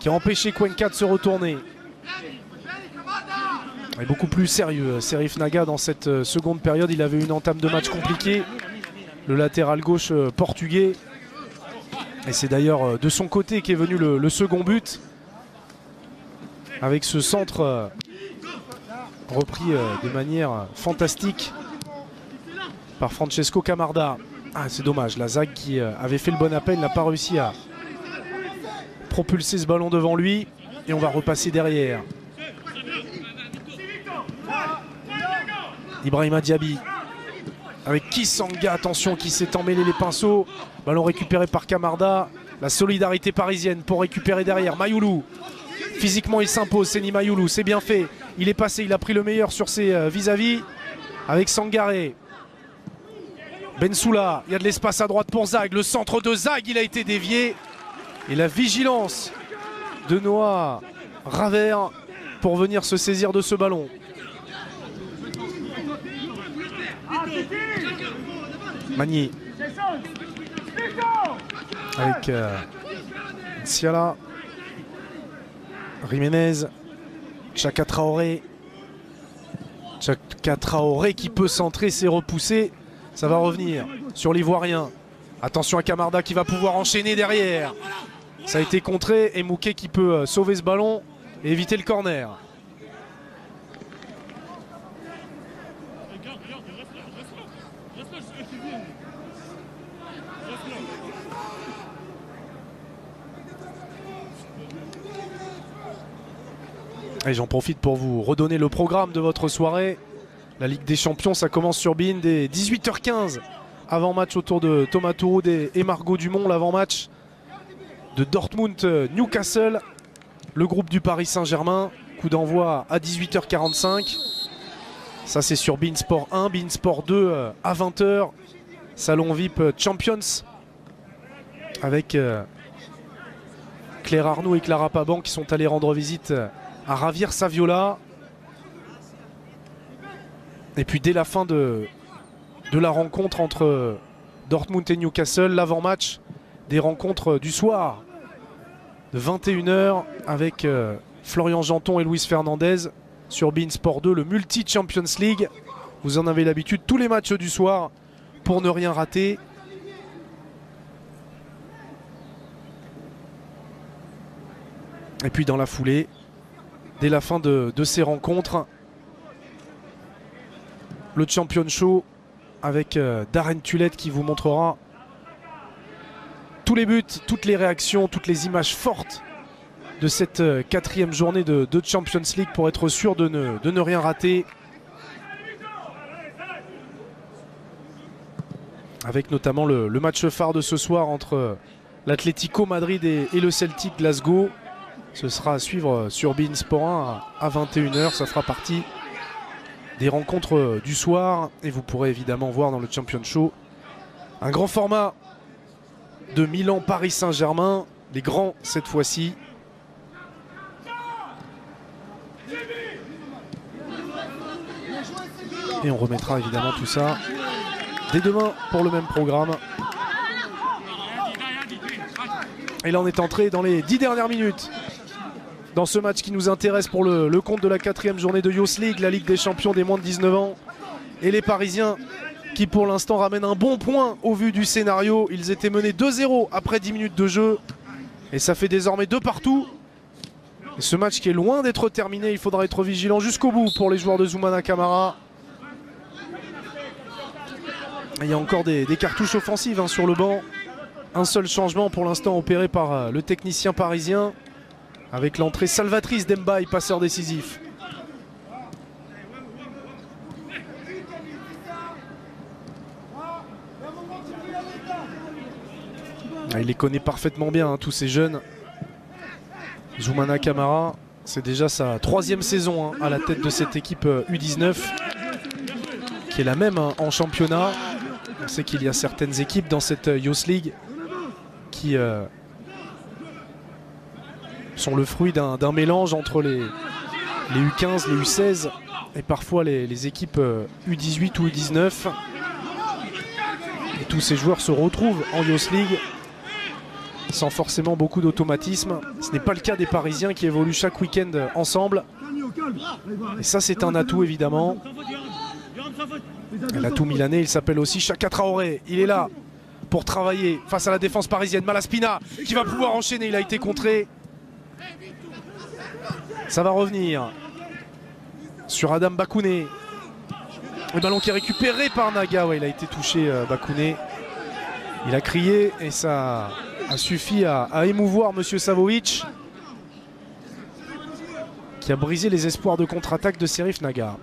qui a empêché Cuenca de se retourner. Il est beaucoup plus sérieux Serif Naga dans cette seconde période. Il avait une entame de match compliquée, le latéral gauche portugais, et c'est d'ailleurs de son côté qu'est venu le second but. avec ce centre repris de manière fantastique par Francesco Camarda. Ah, c'est dommage, la ZAG qui avait fait le bon appel n'a pas réussi à propulser ce ballon devant lui. Et on va repasser derrière. Ibrahima Diaby avec Kisanga, attention, qui s'est emmêlé les pinceaux. Ballon récupéré par Camarda. La solidarité parisienne pour récupérer derrière. Mayoulou, physiquement il s'impose, Seny Mayoulou, c'est bien fait. Il est passé, il a pris le meilleur sur ses vis-à-vis avec Sangaré. Bensoula, il y a de l'espace à droite pour Zag. Le centre de Zag, il a été dévié. Et la vigilance de Noah Ravert pour venir se saisir de ce ballon. Magny avec Siala, Jiménez, Chaka Traoré. Chaka Traoré qui peut centrer, c'est repoussé. Ça va revenir sur l'Ivoirien. Attention à Camarda qui va pouvoir enchaîner derrière. Ça a été contré et Mouquet qui peut sauver ce ballon et éviter le corner. Et j'en profite pour vous redonner le programme de votre soirée. La Ligue des Champions, ça commence sur beIN dès 18h15. Avant-match autour de Thomas Touroud et Margot Dumont. L'avant-match de Dortmund-Newcastle. Le groupe du Paris Saint-Germain. Coup d'envoi à 18h45. Ça c'est sur beIN Sport 1, beIN Sport 2 à 20h. Salon VIP Champions. Avec Claire Arnaud et Clara Paban qui sont allés rendre visite à Javier Saviola. Et puis dès la fin de la rencontre entre Dortmund et Newcastle, l'avant-match des rencontres du soir de 21h avec Florian Janton et Luis Fernandez sur beIN Sport 2, le multi-Champions League. Vous en avez l'habitude, tous les matchs du soir pour ne rien rater. Et puis dans la foulée, dès la fin de ces rencontres, le Champion Show avec Darren Tulette qui vous montrera tous les buts, toutes les réactions, toutes les images fortes de cette quatrième journée de Champions League pour être sûr de ne rien rater. Avec notamment le match phare de ce soir entre l'Atlético Madrid et le Celtic Glasgow. Ce sera à suivre sur beIN Sport 1 à 21h. Ça fera partie des rencontres du soir. Et vous pourrez évidemment voir dans le Champion Show un grand format de Milan-Paris Saint-Germain. Les grands cette fois-ci. Et on remettra évidemment tout ça dès demain pour le même programme. Et là on est entré dans les 10 dernières minutes dans ce match qui nous intéresse pour le compte de la quatrième journée de Youth League, la Ligue des Champions des moins de 19 ans. Et les Parisiens qui pour l'instant ramènent un bon point au vu du scénario. Ils étaient menés 2-0 après 10 minutes de jeu. Et ça fait désormais 2 partout. Et ce match qui est loin d'être terminé, il faudra être vigilant jusqu'au bout pour les joueurs de Zoumana Camara. Il y a encore des cartouches offensives sur le banc. Un seul changement pour l'instant opéré par le technicien parisien. Avec l'entrée salvatrice d'Mbaye, passeur décisif. Il les connaît parfaitement bien, tous ces jeunes. Zoumana Camara, c'est déjà sa 3e saison à la tête de cette équipe U19, qui est la même en championnat. On sait qu'il y a certaines équipes dans cette Youth League qui sont le fruit d'un mélange entre les U15, les U16 et parfois les équipes U18 ou U19. Et tous ces joueurs se retrouvent en Youth League sans forcément beaucoup d'automatisme. Ce n'est pas le cas des Parisiens qui évoluent chaque week-end ensemble. Et ça c'est un atout évidemment. L'atout milanais, il s'appelle aussi Chaka Traoré. Il est là pour travailler face à la défense parisienne. Malaspina qui va pouvoir enchaîner, il a été contré. Ça va revenir sur Adam Bakouné. Le ballon qui est récupéré par Naga. Ouais, il a été touché, Bakouné. Il a crié et ça a suffi à émouvoir Monsieur Savovic, qui a brisé les espoirs de contre-attaque de Serif Naga.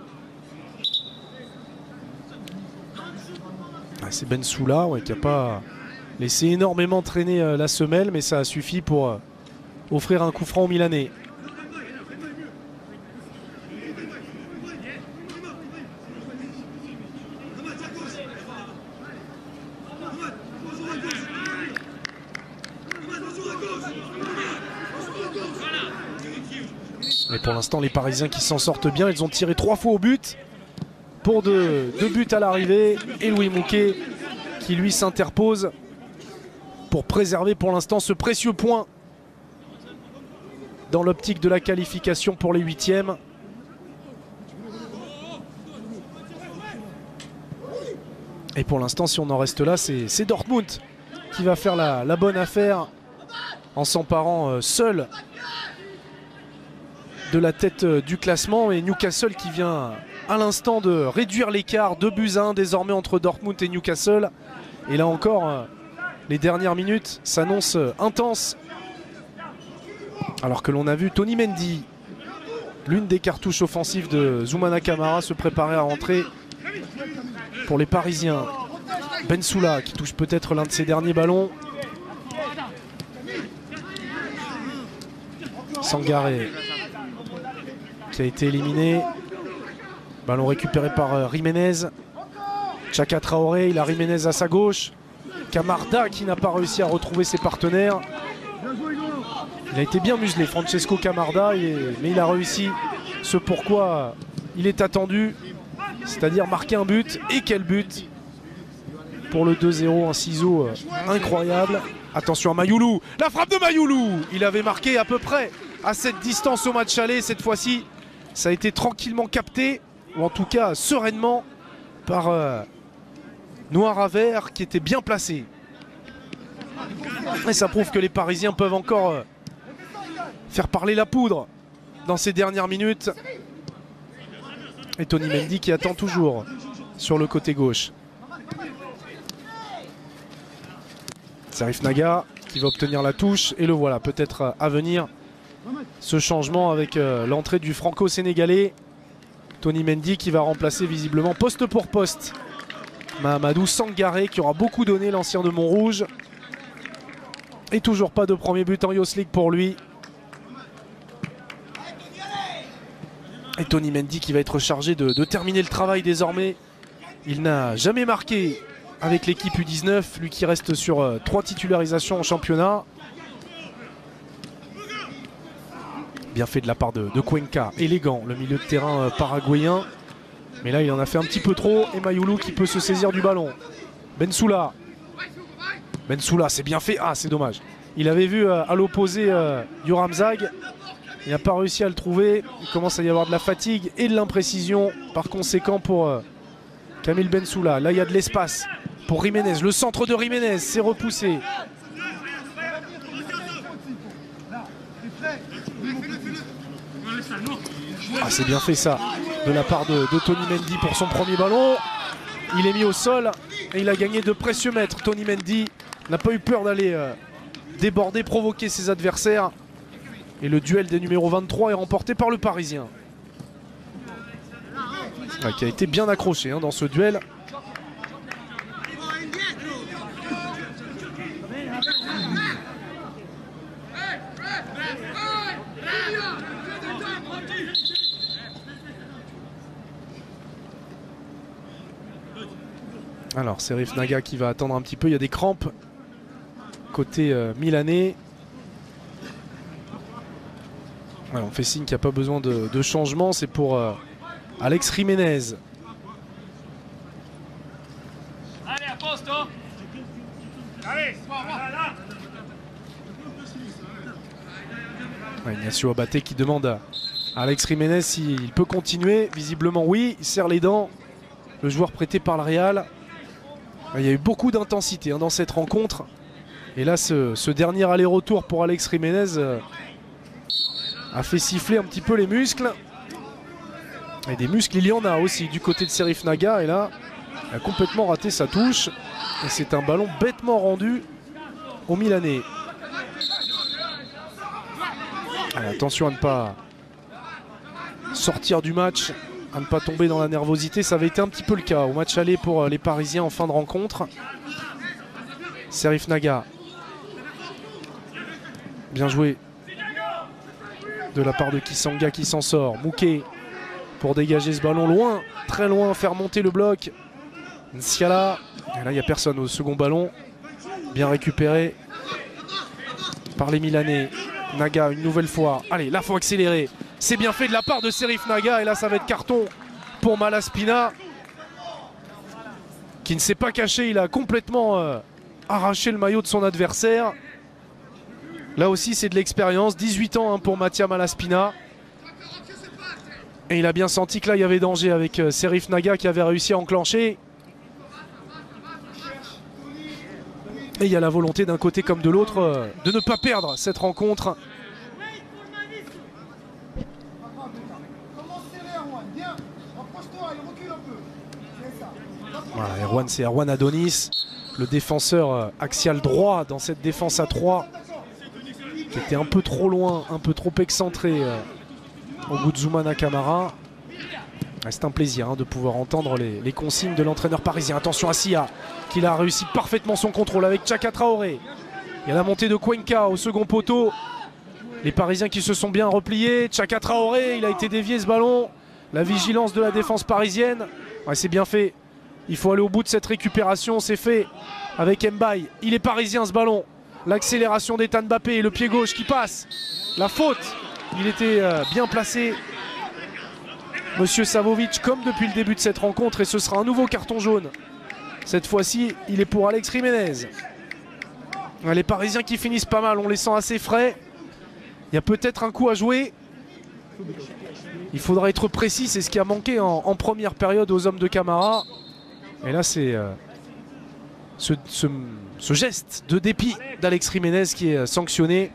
C'est Bensoula, ouais, qui n'a pas laissé énormément traîner la semelle, mais ça a suffi pour offrir un coup franc aux Milanais. Mais pour l'instant, les Parisiens qui s'en sortent bien, ils ont tiré 3 fois au but pour 2 buts à l'arrivée. Et Louis Mouquet qui lui s'interpose pour préserver pour l'instant ce précieux point dans l'optique de la qualification pour les 8e. Et pour l'instant, si on en reste là, c'est Dortmund qui va faire la bonne affaire en s'emparant seul de la tête du classement, et Newcastle qui vient à l'instant de réduire l'écart, 2-1 désormais entre Dortmund et Newcastle. Et là encore, les dernières minutes s'annoncent intenses, alors que l'on a vu Tony Mendy, l'une des cartouches offensives de Zoumana Camara, se préparer à rentrer pour les Parisiens. Bensoula qui touche peut-être l'un de ses derniers ballons. Sangaré qui a été éliminé. Ballon récupéré par Jiménez. Chaka Traoré, il a Jiménez à sa gauche. Camarda qui n'a pas réussi à retrouver ses partenaires. Il a été bien muselé, Francesco Camarda, mais il a réussi ce pourquoi il est attendu, c'est-à-dire marquer un but. Et quel but pour le 2-0, un ciseau incroyable. Attention à Mayoulou, la frappe de Mayoulou. Il avait marqué à peu près à cette distance au match aller. Cette fois-ci, ça a été tranquillement capté, ou en tout cas sereinement, par Noir à Vert qui était bien placé. Et ça prouve que les Parisiens peuvent encore faire parler la poudre dans ces dernières minutes. Et Tony Mendy qui attend toujours sur le côté gauche. Serif Naga qui va obtenir la touche, et le voilà, peut-être à venir ce changement avec l'entrée du franco-sénégalais Tony Mendy qui va remplacer visiblement poste pour poste Mahamadou Sangaré, qui aura beaucoup donné, l'ancien de Montrouge. Et toujours pas de premier but en Youth League pour lui. Et Tony Mendy qui va être chargé de terminer le travail désormais. Il n'a jamais marqué avec l'équipe U19, lui qui reste sur 3 titularisations en championnat. Bien fait de la part de Cuenca, élégant le milieu de terrain paraguayen. Mais là il en a fait un petit peu trop, et Mayoulou qui peut se saisir du ballon. Bensoula, c'est bien fait, ah c'est dommage. Il avait vu à l'opposé Yoram Zag, il n'a pas réussi à le trouver. Il commence à y avoir de la fatigue et de l'imprécision par conséquent pour Camille Bensoula. Là il y a de l'espace pour Jiménez, le centre de Jiménez, c'est repoussé. Ah c'est bien fait ça de la part de Tony Mendy pour son premier ballon. Il est mis au sol et il a gagné de précieux mètres. Tony Mendy n'a pas eu peur d'aller déborder, provoquer ses adversaires. Et le duel des numéros 23 est remporté par le Parisien. Ouais, qui a été bien accroché dans ce duel. Alors Serif Naga qui va attendre un petit peu, il y a des crampes côté milanais. Ouais, on fait signe qu'il n'y a pas besoin de changement, c'est pour Alex Jiménez. Allez, à posto. Allez, Ouais, Ignacio Abate qui demande à Alex Jiménez s'il peut continuer. Visiblement oui, il serre les dents, le joueur prêté par le Real. Il y a eu beaucoup d'intensité dans cette rencontre. Et là, ce dernier aller-retour pour Alex Jiménez a fait siffler un petit peu les muscles. Et des muscles, il y en a aussi du côté de Serif Naga. Et là, il a complètement raté sa touche. Et c'est un ballon bêtement rendu aux Milanais. Allez, attention à ne pas sortir du match, à ne pas tomber dans la nervosité. Ça avait été un petit peu le cas au match aller pour les Parisiens en fin de rencontre. Serif Naga. Bien joué de la part de Kisanga qui s'en sort. Mouquet pour dégager ce ballon loin, très loin, faire monter le bloc. Nsiala. Et là, il n'y a personne au second ballon. Bien récupéré par les Milanais. Naga une nouvelle fois. Allez, là, il faut accélérer. C'est bien fait de la part de Serif Naga. Et là, ça va être carton pour Malaspina, qui ne s'est pas caché. Il a complètement arraché le maillot de son adversaire. Là aussi, c'est de l'expérience. 18 ans pour Mattia Malaspina. Et il a bien senti que là, il y avait danger avec Serif Naga qui avait réussi à enclencher. Et il y a la volonté d'un côté comme de l'autre de ne pas perdre cette rencontre. Voilà, Erwan, c'est Erwan Adonis, le défenseur axial droit dans cette défense à 3, qui était un peu trop loin, un peu trop excentré au bout de Zoumana Camara. C'est un plaisir de pouvoir entendre les consignes de l'entraîneur parisien. Attention à Sia, qui a réussi parfaitement son contrôle avec Chaka Traoré. Il y a la montée de Cuenca au second poteau. Les Parisiens qui se sont bien repliés. Chaka Traoré, il a été dévié ce ballon. La vigilance de la défense parisienne. Ouais, c'est bien fait. Il faut aller au bout de cette récupération. C'est fait avec Mbaye. Il est parisien ce ballon. L'accélération d'Ethan Mbappé et le pied gauche qui passe. La faute. Il était bien placé. Monsieur Savovic, comme depuis le début de cette rencontre, et ce sera un nouveau carton jaune. Cette fois-ci, il est pour Alex Jiménez. Les Parisiens qui finissent pas mal, on les sent assez frais. Il y a peut-être un coup à jouer. Il faudra être précis, c'est ce qui a manqué en première période aux hommes de Camara. Et là, c'est ce geste de dépit d'Alex Jiménez qui est sanctionné.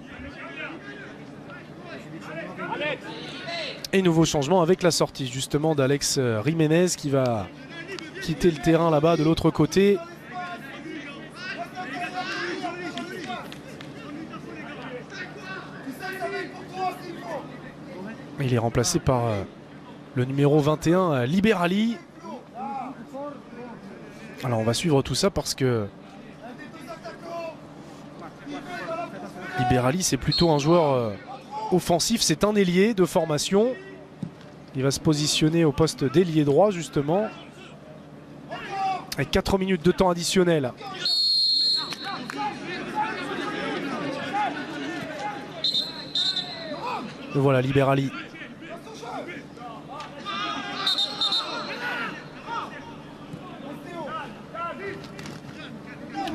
Et nouveau changement avec la sortie justement d'Alex Jiménez qui va quitter le terrain là-bas de l'autre côté. Il est remplacé par le numéro 21, Liberali. Alors on va suivre tout ça parce que Liberali, c'est plutôt un joueur offensif, c'est un ailier de formation. Il va se positionner au poste d'ailier droit justement. Avec 4 minutes de temps additionnel. Et voilà Liberali.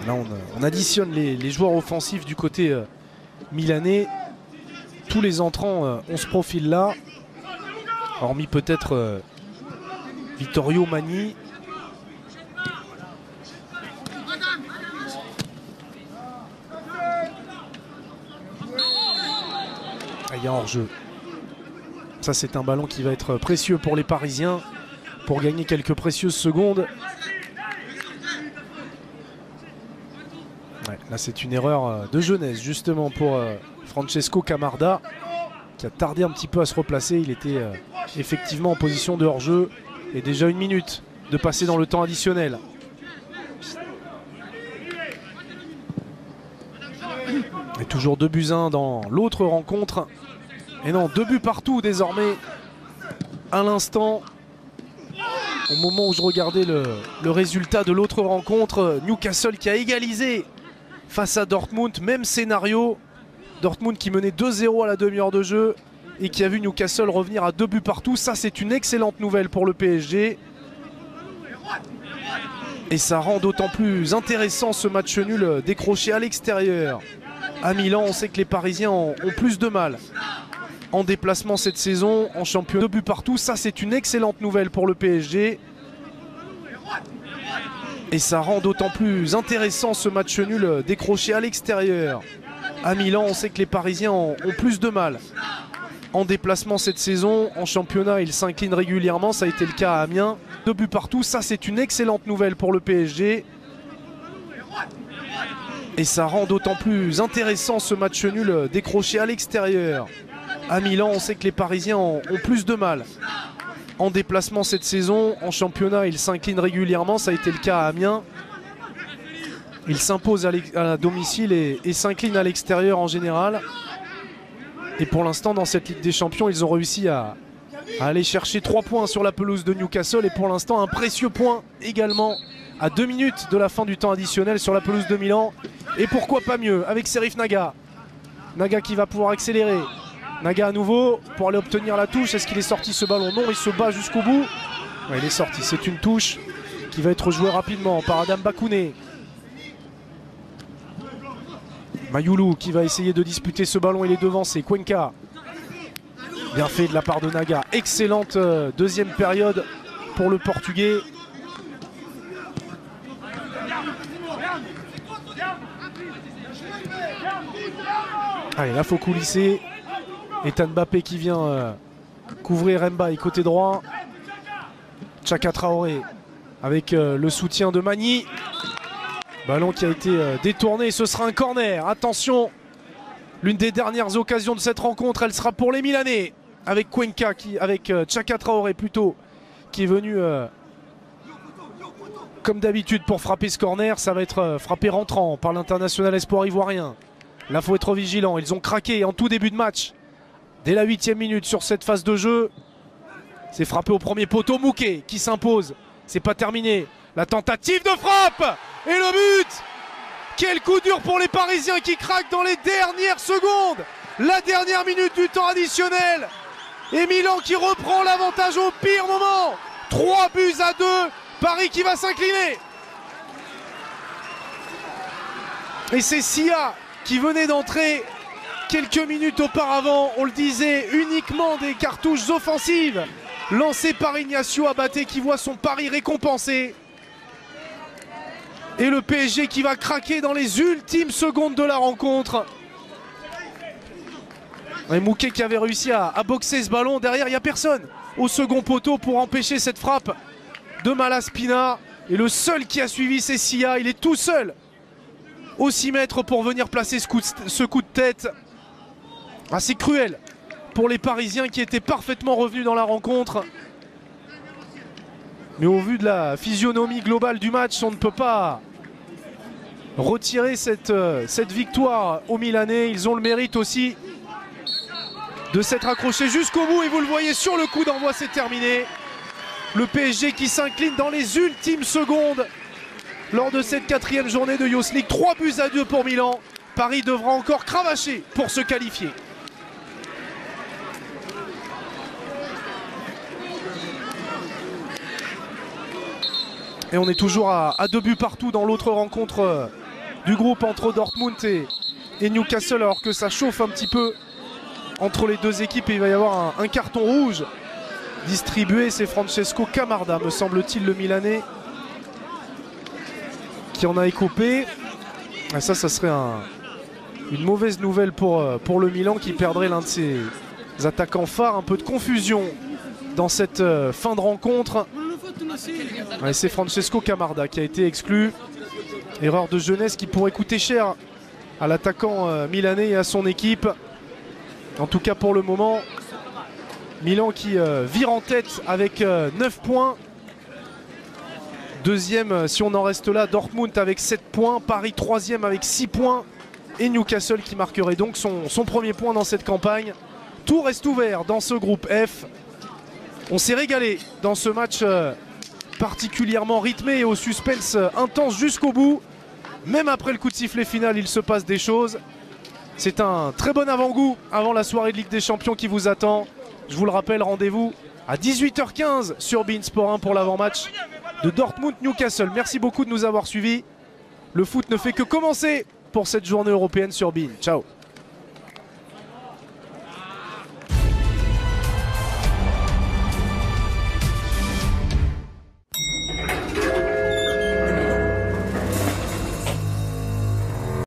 Là on additionne les joueurs offensifs du côté milanais. Tous les entrants ont ce profil là. Hormis peut-être Vittorio Magni. Il y a hors-jeu. Ça c'est un ballon qui va être précieux pour les Parisiens pour gagner quelques précieuses secondes. Ouais, là c'est une erreur de jeunesse justement pour Francesco Camarda qui a tardé un petit peu à se replacer. Il était effectivement en position de hors-jeu et déjà 1 minute de passer dans le temps additionnel. Et toujours 2-1 dans l'autre rencontre. Et non, 2 buts partout désormais. À l'instant, au moment où je regardais le résultat de l'autre rencontre, Newcastle qui a égalisé face à Dortmund. Même scénario. Dortmund qui menait 2-0 à la demi-heure de jeu et qui a vu Newcastle revenir à 2 buts partout. Ça, c'est une excellente nouvelle pour le PSG. Et ça rend d'autant plus intéressant ce match nul décroché à l'extérieur. À Milan, on sait que les Parisiens ont plus de mal en déplacement cette saison, en championnat. 2 buts partout, ça c'est une excellente nouvelle pour le PSG. Et ça rend d'autant plus intéressant ce match nul décroché à l'extérieur. À Milan, on sait que les Parisiens ont plus de mal en déplacement cette saison. En championnat, il s'incline régulièrement, ça a été le cas à Amiens. 2 buts partout, ça c'est une excellente nouvelle pour le PSG. Et ça rend d'autant plus intéressant ce match nul décroché à l'extérieur. À Milan, on sait que les Parisiens ont plus de mal en déplacement cette saison. En championnat, il s'incline régulièrement, ça a été le cas à Amiens. Il s'impose à domicile et s'incline à l'extérieur en général. Et pour l'instant, dans cette Ligue des Champions, ils ont réussi à aller chercher 3 points sur la pelouse de Newcastle. Et pour l'instant, un précieux point également à 2 minutes de la fin du temps additionnel sur la pelouse de Milan. Et pourquoi pas mieux avec Serif Naga. Naga qui va pouvoir accélérer. Naga à nouveau pour aller obtenir la touche. Est-ce qu'il est sorti ce ballon? Non, il se bat jusqu'au bout. Ouais, il est sorti. C'est une touche qui va être jouée rapidement par Adam Bakouné. Mayoulou qui va essayer de disputer ce ballon, il est devancé. Cuenca. Bien fait de la part de Naga. Excellente deuxième période pour le Portugais. Allez, là faut coulisser. Ethan Mbappé qui vient couvrir Mbaye côté droit. Chaka Traoré avec le soutien de Magny. Ballon qui a été détourné, ce sera un corner. Attention, l'une des dernières occasions de cette rencontre, elle sera pour les Milanais. Avec Cuenca, avec Chaka Traoré plutôt, qui est venu comme d'habitude pour frapper ce corner. Ça va être frappé rentrant par l'international espoir ivoirien. Là, il faut être vigilant. Ils ont craqué en tout début de match. Dès la 8e minute sur cette phase de jeu. C'est frappé au premier poteau. Mouquet qui s'impose. C'est pas terminé. La tentative de frappe et le but. Quel coup dur pour les Parisiens qui craquent dans les dernières secondes. La dernière minute du temps additionnel. Et Milan qui reprend l'avantage au pire moment. 3 buts à 2. Paris qui va s'incliner. Et c'est Sia qui venait d'entrer quelques minutes auparavant. On le disait, uniquement des cartouches offensives lancées par Ignacio Abaté qui voit son pari récompensé. Et le PSG qui va craquer dans les ultimes secondes de la rencontre. Et Mouquet qui avait réussi à boxer ce ballon. Derrière, il n'y a personne au second poteau pour empêcher cette frappe de Malaspina. Et le seul qui a suivi, c'est Sia. Il est tout seul au 6 mètres pour venir placer ce coup de tête. Assez cruel pour les Parisiens qui étaient parfaitement revenus dans la rencontre. Mais au vu de la physionomie globale du match, on ne peut pas retirer cette victoire aux Milanais. Ils ont le mérite aussi de s'être accrochés jusqu'au bout. Et vous le voyez sur le coup d'envoi, c'est terminé. Le PSG qui s'incline dans les ultimes secondes lors de cette 4e journée de Youth League. 3 buts à 2 pour Milan. Paris devra encore cravacher pour se qualifier. Et on est toujours à 2 buts partout dans l'autre rencontre du groupe entre Dortmund et Newcastle, alors que ça chauffe un petit peu entre les deux équipes et il va y avoir un carton rouge distribué. C'est Francesco Camarda, me semble-t-il, le Milanais, qui en a écopé. Et ça serait une mauvaise nouvelle pour le Milan qui perdrait l'un de ses attaquants phares. Un peu de confusion dans cette fin de rencontre. Ouais, c'est Francesco Camarda qui a été exclu. Erreur de jeunesse qui pourrait coûter cher à l'attaquant milanais et à son équipe. En tout cas pour le moment, Milan qui vire en tête avec 9 points. Deuxième, si on en reste là, Dortmund avec 7 points. Paris 3e avec 6 points. Et Newcastle qui marquerait donc son premier point dans cette campagne. Tout reste ouvert dans ce groupe F. On s'est régalé dans ce match particulièrement rythmé et au suspense intense jusqu'au bout. Même après le coup de sifflet final, il se passe des choses. C'est un très bon avant-goût avant la soirée de Ligue des Champions qui vous attend. Je vous le rappelle, rendez-vous à 18h15 sur beIN Sport 1 pour l'avant-match de Dortmund-Newcastle. Merci beaucoup de nous avoir suivis. Le foot ne fait que commencer pour cette journée européenne sur beIN. Ciao.